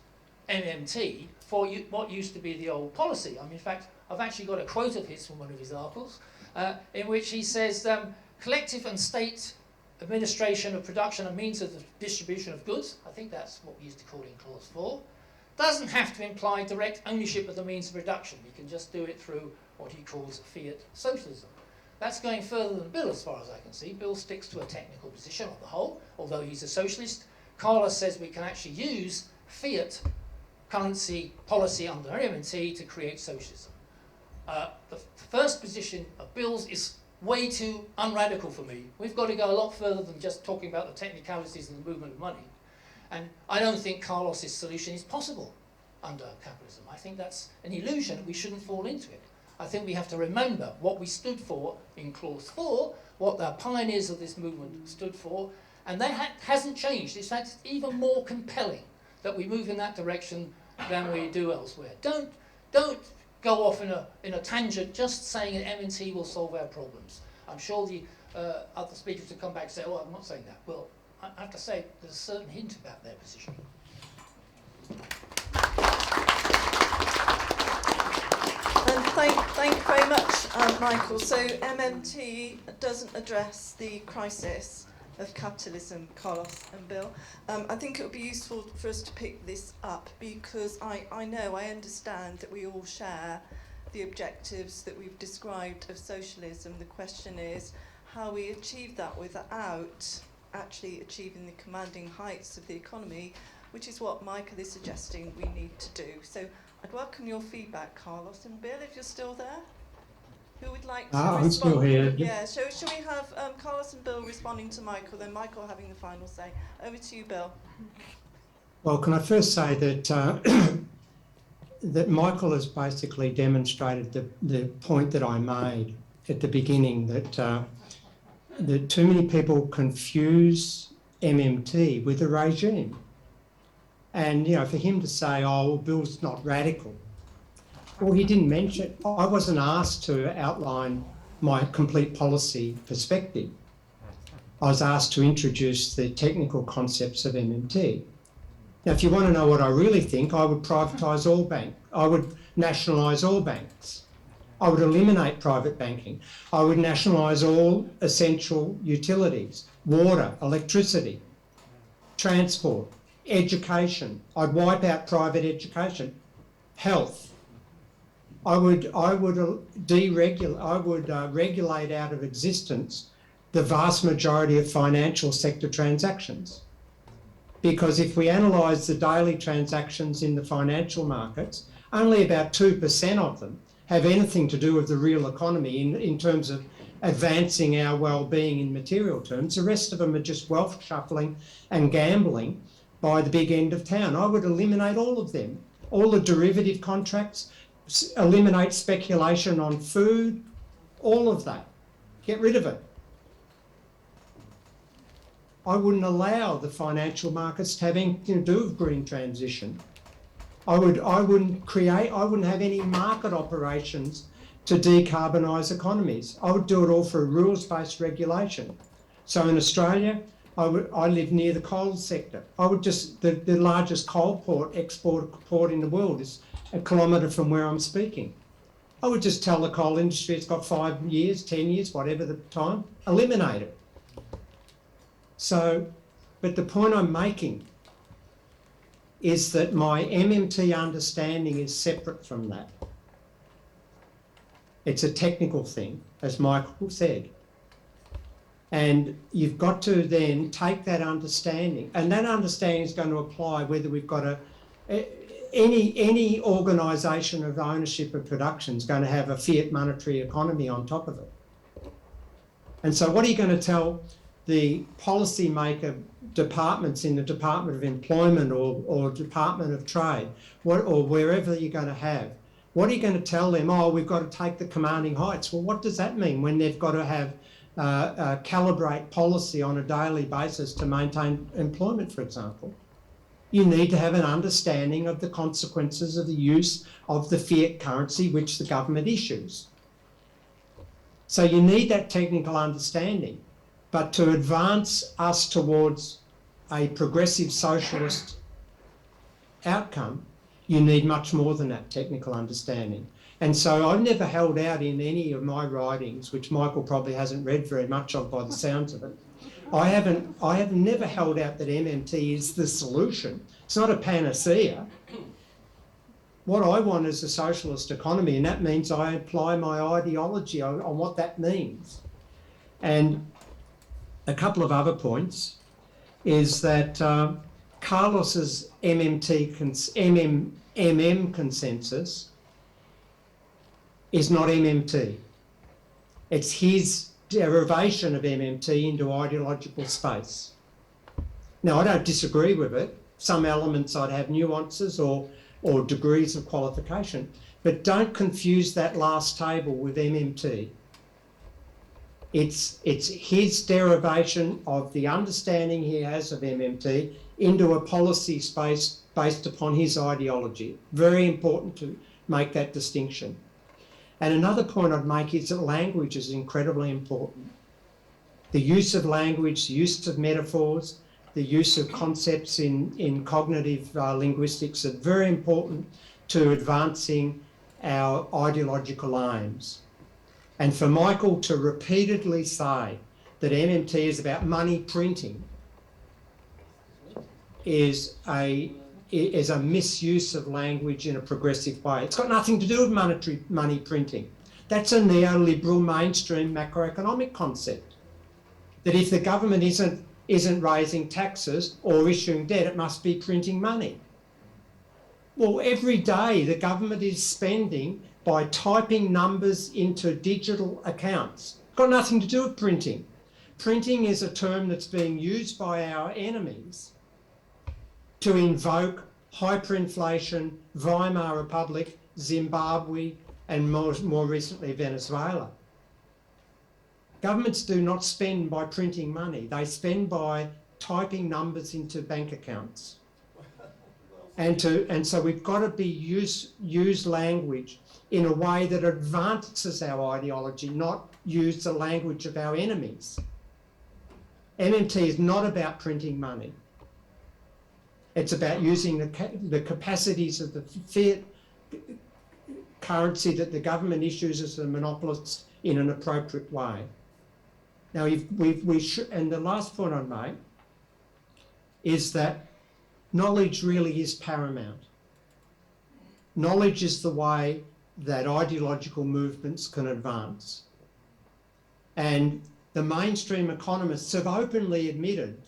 MMT for what used to be the old policy. I mean, in fact, I've actually got a quote of his from one of his articles, in which he says, collective and state administration of production and means of the distribution of goods, I think that's what we used to call in Clause 4, doesn't have to imply direct ownership of the means of production. You can just do it through what he calls fiat socialism. That's going further than Bill, as far as I can see. Bill sticks to a technical position on the whole, although he's a socialist. Carlos says we can actually use fiat currency policy under MMT to create socialism. The first position of Bill's is way too unradical for me. We've got to go a lot further than just talking about the technicalities and the movement of money. And I don't think Carlos's solution is possible under capitalism. I think that's an illusion. We shouldn't fall into it. I think we have to remember what we stood for in Clause 4, what the pioneers of this movement stood for, and that hasn't changed. In fact, it's even more compelling that we move in that direction than we do elsewhere. Don't go off in a tangent just saying that M&T will solve our problems. I'm sure the other speakers will come back and say, oh, I'm not saying that. Well, I have to say there's a certain hint about their position. And thank you very much, Michael. So MMT doesn't address the crisis of capitalism, Carlos and Bill. I think it would be useful for us to pick this up because I understand that we all share the objectives that we've described of socialism. The question is how we achieve that without actually achieving the commanding heights of the economy, which is what Michael is suggesting we need to do. So I'd welcome your feedback, Carlos and Bill, if you're still there. Who would like to respond? I'm still here. Yeah, shall we have Carlos and Bill responding to Michael, then Michael having the final say. Over to you, Bill. Well, can I first say that that Michael has basically demonstrated the point that I made at the beginning, that that too many people confuse MMT with a regime. And, you know, for him to say, oh, well, Bill's not radical. Well, he didn't mention, I wasn't asked to outline my complete policy perspective. I was asked to introduce the technical concepts of MMT. Now, if you want to know what I really think, I would privatise all banks. I would nationalise all banks. I would eliminate private banking. I would nationalise all essential utilities, water, electricity, transport, education. I'd wipe out private education, health. I would regulate out of existence the vast majority of financial sector transactions. Because if we analyse the daily transactions in the financial markets, only about 2% of them have anything to do with the real economy in terms of advancing our well-being in material terms. The rest of them are just wealth shuffling and gambling by the big end of town. I would eliminate all of them, all the derivative contracts, eliminate speculation on food, all of that. Get rid of it. I wouldn't allow the financial markets to have anything to do with green transition. I wouldn't have any market operations to decarbonise economies. I would do it all for a rules-based regulation. So in Australia, I live near the coal sector. I would just, the largest coal export port in the world is a kilometre from where I'm speaking. I would just tell the coal industry it's got 5 years, 10 years, whatever the time, eliminate it. So, but the point I'm making is that my MMT understanding is separate from that. It's a technical thing, as Michael said. And you've got to then take that understanding, and that understanding is going to apply whether we've got any organisation of ownership of production is going to have a fiat monetary economy on top of it. And so what are you going to tell the policymaker departments in the Department of Employment or Department of Trade, or wherever you're going to have? What are you going to tell them? Oh, we've got to take the commanding heights. Well, what does that mean when they've got to have calibrate policy on a daily basis to maintain employment, for example? You need to have an understanding of the consequences of the use of the fiat currency which the government issues. So you need that technical understanding. But to advance us towards a progressive socialist outcome, you need much more than that technical understanding. And so I've never held out in any of my writings, which Michael probably hasn't read very much of by the sounds of it. I have never held out that MMT is the solution. It's not a panacea. What I want is a socialist economy, and that means I apply my ideology on what that means. And a couple of other points is that Carlos's MM consensus is not MMT. It's his derivation of MMT into ideological space. Now, I don't disagree with it. Some elements I'd have nuances or degrees of qualification, but don't confuse that last table with MMT. It's his derivation of the understanding he has of MMT into a policy space based upon his ideology. Very important to make that distinction. And another point I'd make is that language is incredibly important. The use of language, the use of metaphors, the use of concepts in cognitive linguistics are very important to advancing our ideological aims. And for Michael to repeatedly say that MMT is about money printing is a misuse of language in a progressive way. It's got nothing to do with money printing. That's a neoliberal mainstream macroeconomic concept. That if the government isn't raising taxes or issuing debt, it must be printing money. Well, every day the government is spending by typing numbers into digital accounts. It's got nothing to do with printing. Printing is a term that's being used by our enemies to invoke hyperinflation, Weimar Republic, Zimbabwe, and more recently Venezuela. Governments do not spend by printing money. They spend by typing numbers into bank accounts. And so we've got to use language in a way that advances our ideology, not use the language of our enemies. MMT is not about printing money. It's about using the capacities of the fiat currency that the government issues as the monopolists in an appropriate way. Now, and the last point I'd make is that knowledge really is paramount. Knowledge is the way that ideological movements can advance. And the mainstream economists have openly admitted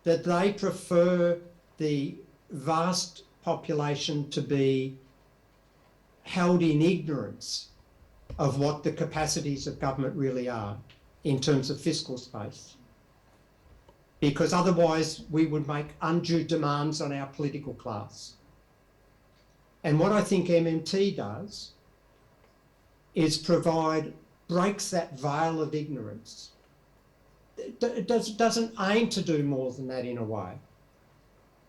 that they prefer the vast population to be held in ignorance of what the capacities of government really are in terms of fiscal space. Because otherwise we would make undue demands on our political class. And what I think MMT does is breaks that veil of ignorance. It doesn't aim to do more than that in a way.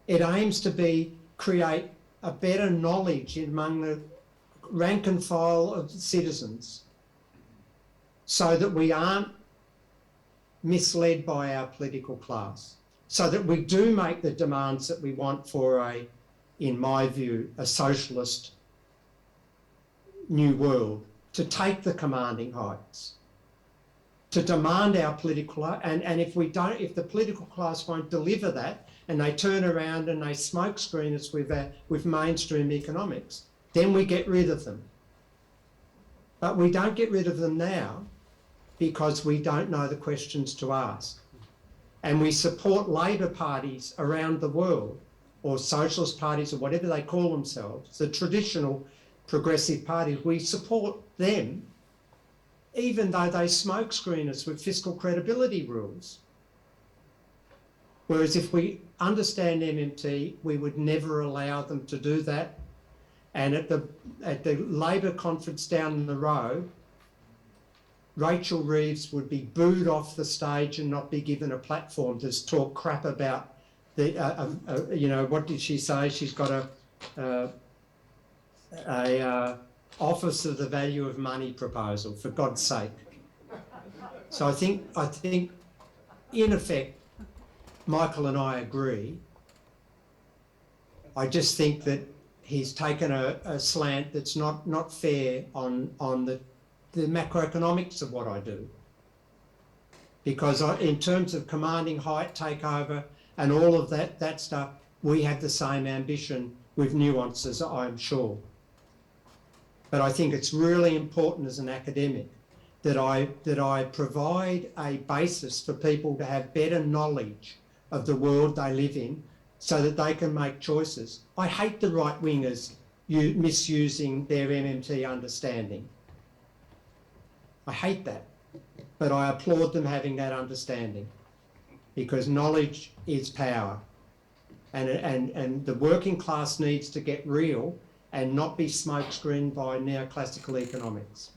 It aims to create a better knowledge among the rank and file of citizens so that we aren't misled by our political class, so that we do make the demands that we want for in my view, a socialist new world, to take the commanding heights, to demand our political, and if the political class won't deliver that, and they turn around and they smokescreen us with mainstream economics, then we get rid of them. But we don't get rid of them now because we don't know the questions to ask. And we support Labor parties around the world, or socialist parties, or whatever they call themselves, the traditional progressive parties. We support them even though they smokescreen us with fiscal credibility rules. Whereas if we understand MMT, we would never allow them to do that. And at the Labor conference down the road, Rachel Reeves would be booed off the stage and not be given a platform to talk crap about what did she say? She's got a office of the value of money proposal, for God's sake. So I think in effect, Michael and I agree. I just think that he's taken a slant that's not fair on the macroeconomics of what I do. Because in terms of commanding height takeover and all of that stuff, we have the same ambition with nuances, I'm sure. But I think it's really important as an academic that I provide a basis for people to have better knowledge of the world they live in so that they can make choices. I hate the right-wingers misusing their MMT understanding. I hate that, but I applaud them having that understanding because knowledge is power. And the working class needs to get real and not be smokescreened by neoclassical economics.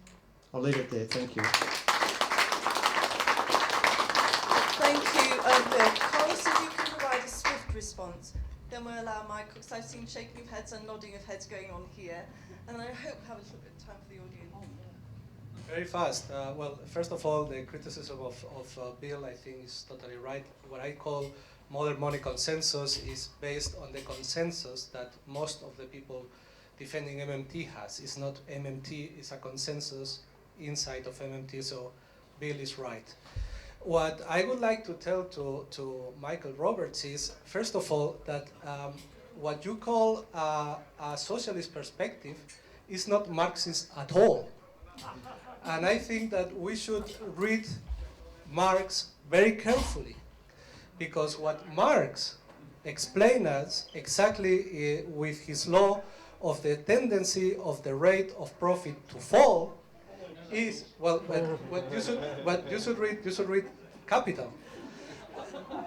I'll leave it there. Thank you. Thank you, Bill. Carlos, if you can provide a swift response. then we'll allow Michael, because I've seen shaking of heads and nodding of heads going on here, and I hope we have a little bit of time for the audience. Very fast. Well, first of all, the criticism of Bill, I think, is totally right. What I call modern money consensus is based on the consensus that most of the people defending MMT has. It's not MMT, it's a consensus inside of MMT, so Bill is right. What I would like to tell to Michael Roberts is, first of all, that what you call a socialist perspective is not Marxist at all. And I think that we should read Marx very carefully, because what Marx explains us exactly with his law of the tendency of the rate of profit to fall is, well, but you should read Capital.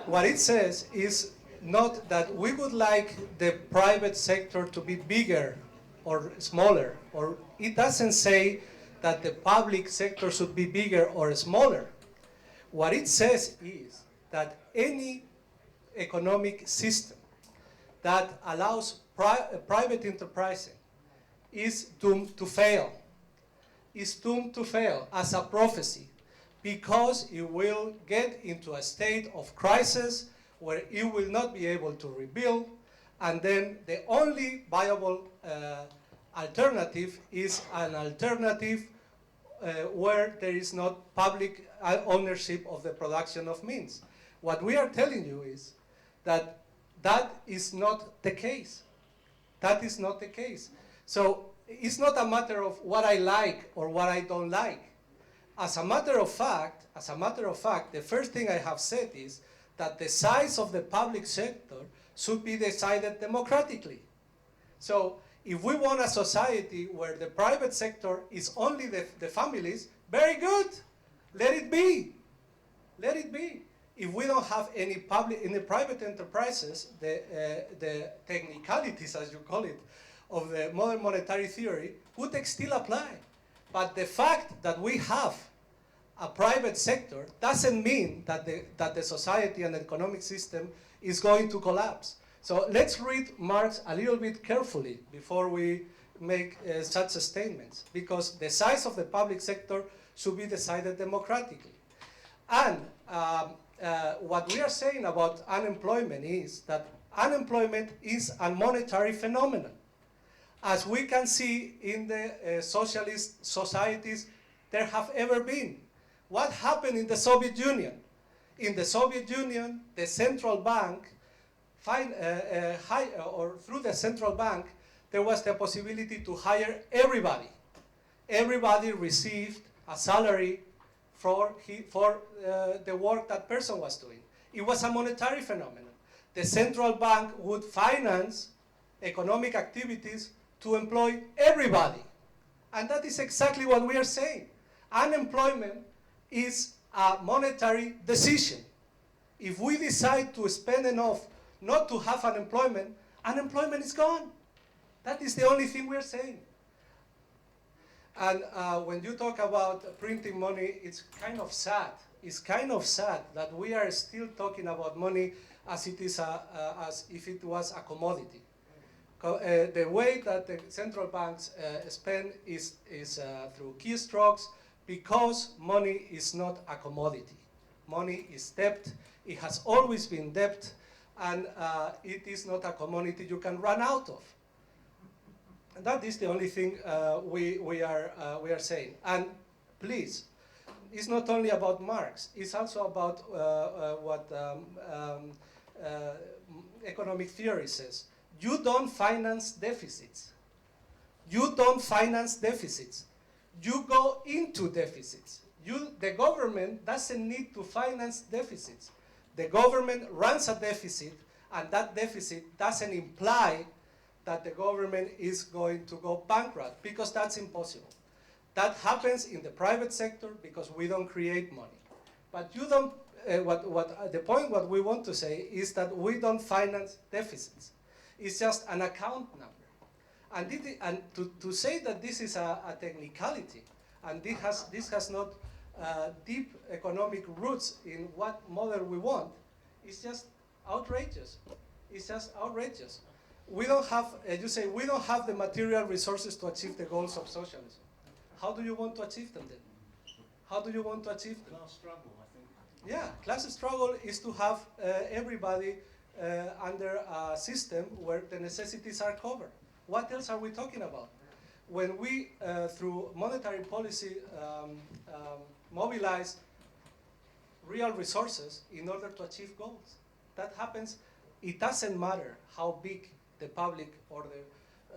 What it says is not that we would like the private sector to be bigger or smaller, or it doesn't say that the public sector should be bigger or smaller. What it says is that any economic system that allows private enterprising is doomed to fail. Is doomed to fail as a prophecy, because it will get into a state of crisis where it will not be able to rebuild, and then the only viable alternative is an alternative where there is not public ownership of the production of means. What we are telling you is that that is not the case. That is not the case. So it's not a matter of what I like or what I don't like. As a matter of fact, the first thing I have said is that the size of the public sector should be decided democratically. So if we want a society where the private sector is only the families, very good. Let it be. Let it be. If we don't have any public, in the private enterprises, the technicalities, as you call it, of the modern monetary theory would still apply. But the fact that we have a private sector doesn't mean that the society and the economic system is going to collapse. So let's read Marx a little bit carefully before we make such statements, because the size of the public sector should be decided democratically. And what we are saying about unemployment is that unemployment is a monetary phenomenon. As we can see in the socialist societies there have ever been. What happened in the Soviet Union? In the Soviet Union, the central bank, through the central bank, there was the possibility to hire everybody. Everybody received a salary for the work that person was doing. It was a monetary phenomenon. The central bank would finance economic activities to employ everybody. And that is exactly what we are saying. Unemployment is a monetary decision. If we decide to spend enough not to have unemployment, unemployment is gone. That is the only thing we are saying. And when you talk about printing money, it's kind of sad. It's kind of sad that we are still talking about money as it is as if it was a commodity. The way that the central banks spend is through keystrokes, because money is not a commodity. Money is debt. It has always been debt, and it is not a commodity you can run out of. And that is the only thing we are saying. And please, it's not only about Marx. It's also about what economic theory says. You don't finance deficits. You don't finance deficits. You go into deficits. The government doesn't need to finance deficits. The government runs a deficit, and that deficit doesn't imply that the government is going to go bankrupt, because that's impossible. That happens in the private sector because we don't create money. But you don't, what we want to say is that we don't finance deficits. It's just an account number. And to say that this is a technicality, and this has not deep economic roots in what model we want, is just outrageous. is just outrageous. We don't have, you say, we don't have the material resources to achieve the goals of socialism. How do you want to achieve them then? How do you want to achieve them? Class struggle, I think. Yeah, class struggle is to have everybody under a system where the necessities are covered. What else are we talking about? When we, through monetary policy, mobilize real resources in order to achieve goals. That happens, it doesn't matter how big the public or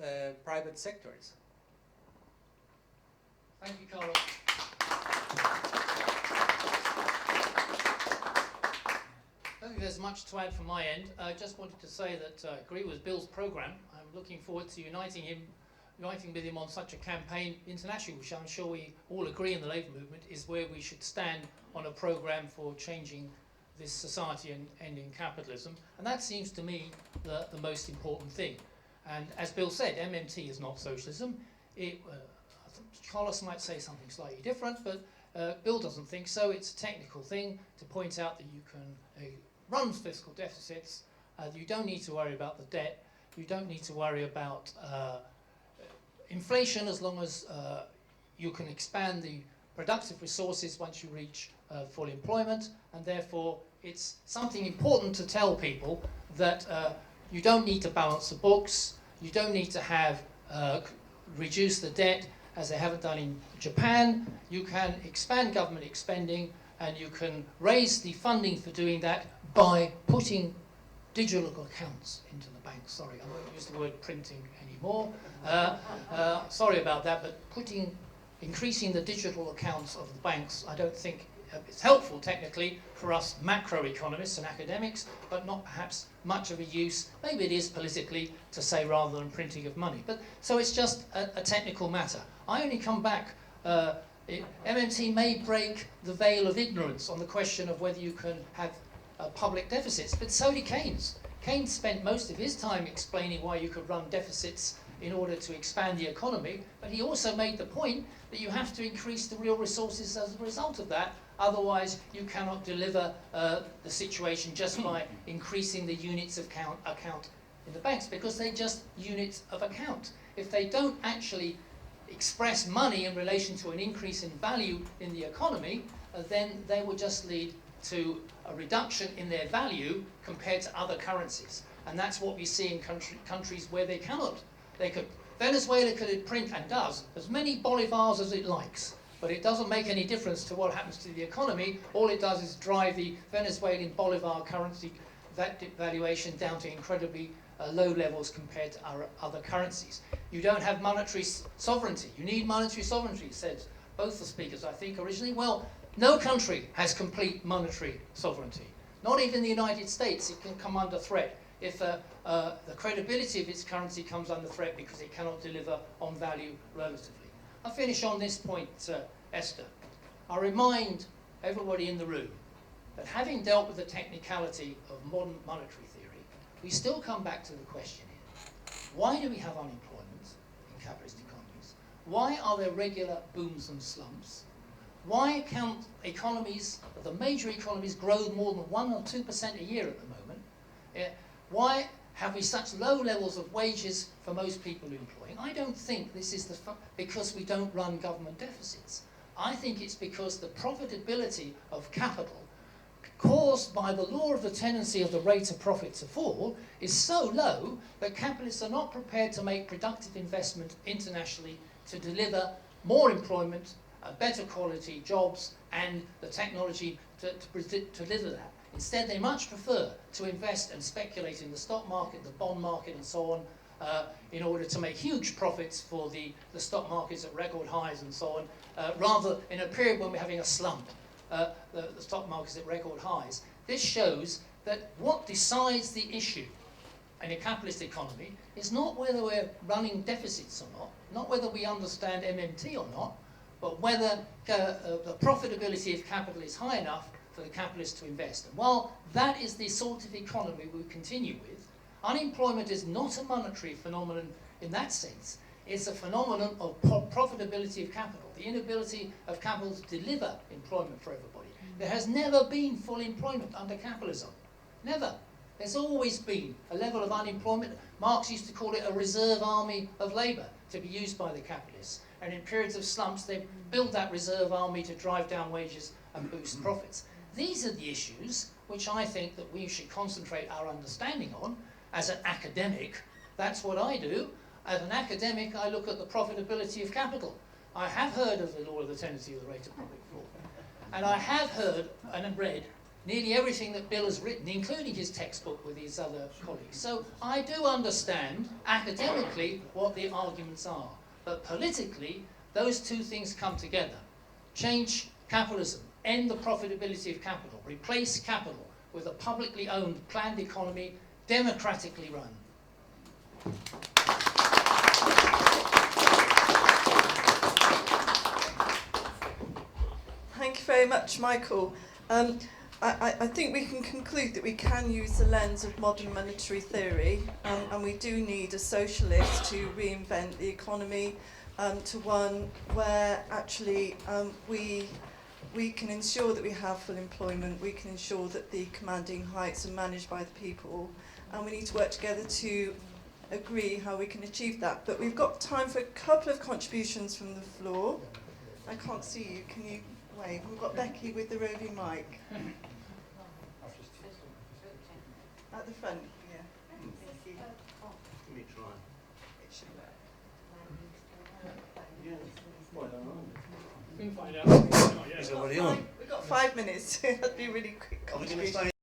the private sector is. Thank you, Carlos. I don't think there's much to add from my end. I just wanted to say that I agree with Bill's programme. I'm looking forward to uniting with him on such a campaign internationally, which I'm sure we all agree in the labour movement is where we should stand on a programme for changing this society and ending capitalism. And that seems to me the most important thing. And as Bill said, MMT is not socialism. Carlos might say something slightly different, but Bill doesn't think so. It's a technical thing to point out that you can run fiscal deficits. You don't need to worry about the debt. You don't need to worry about inflation as long as you can expand the productive resources once you reach full employment. And therefore, it's something important to tell people that you don't need to balance the books. You don't need to have reduce the debt as they haven't done in Japan. You can expand government spending, and you can raise the funding for doing that by putting digital accounts into the bank. Sorry, I won't use the word printing anymore. Sorry about that, but increasing the digital accounts of the banks, I don't think it's helpful technically for us macroeconomists and academics, but not perhaps much of a use, maybe it is politically, to say rather than printing of money. But so it's just a technical matter. I only come back, MMT may break the veil of ignorance on the question of whether you can have public deficits, but so did Keynes. Keynes spent most of his time explaining why you could run deficits in order to expand the economy, but he also made the point that you have to increase the real resources as a result of that. Otherwise, you cannot deliver the situation just by increasing the units of account in the banks, because they're just units of account. If they don't actually express money in relation to an increase in value in the economy, then they will just lead to a reduction in their value compared to other currencies. And that's what we see in countries where they cannot. Venezuela could print, and does, as many bolivars as it likes, but it doesn't make any difference to what happens to the economy. All it does is drive the Venezuelan bolivar currency valuation down to incredibly low levels compared to our other currencies. You don't have monetary sovereignty. You need monetary sovereignty, said both the speakers, I think, originally. Well, no country has complete monetary sovereignty. Not even the United States. It can come under threat if the credibility of its currency comes under threat because it cannot deliver on value relatively. I'll finish on this point, Esther. I remind everybody in the room that having dealt with the technicality of modern monetary theory, we still come back to the question here. Why do we have unemployment in capitalist economies? Why are there regular booms and slumps? Why can't economies, the major economies, grow more than 1 or 2% a year at the moment? Why have we such low levels of wages for most people employing? I don't think this is because we don't run government deficits. I think it's because the profitability of capital, caused by the law of the tendency of the rate of profit to fall, is so low that capitalists are not prepared to make productive investment internationally to deliver more employment, better quality jobs, and the technology to deliver that. Instead, they much prefer to invest and speculate in the stock market, the bond market, and so on, in order to make huge profits for the stock markets at record highs and so on, rather in a period when we're having a slump, the stock market's at record highs. This shows that what decides the issue in a capitalist economy is not whether we're running deficits or not whether we understand MMT or not, but whether the profitability of capital is high enough for the capitalists to invest. And while that is the sort of economy we continue with, unemployment is not a monetary phenomenon in that sense. It's a phenomenon of profitability of capital, the inability of capital to deliver employment for everybody. There has never been full employment under capitalism. Never. There's always been a level of unemployment. Marx used to call it a reserve army of labour to be used by the capitalists. And in periods of slumps, they build that reserve army to drive down wages and boost profits. These are the issues which I think that we should concentrate our understanding on as an academic. That's what I do. As an academic, I look at the profitability of capital. I have heard of the law of the tendency of the rate of public fraud. And I have heard and read nearly everything that Bill has written, including his textbook with his other colleagues. So I do understand academically what the arguments are. But politically, those two things come together. Change capitalism, end the profitability of capital, replace capital with a publicly owned planned economy, democratically run. Thank you very much, Michael. I think we can conclude that we can use the lens of modern monetary theory, and we do need a socialist to reinvent the economy to one where actually we can ensure that we have full employment, we can ensure that the commanding heights are managed by the people, and we need to work together to agree how we can achieve that. But we've got time for a couple of contributions from the floor. I can't see you, can you wave? We've got Becky with the roving mic. At the front, yeah. Thank you. Let me try. It should work. Yeah. Find out. It's already on. We've got 5 minutes. That'd be really quick. Are we going to stay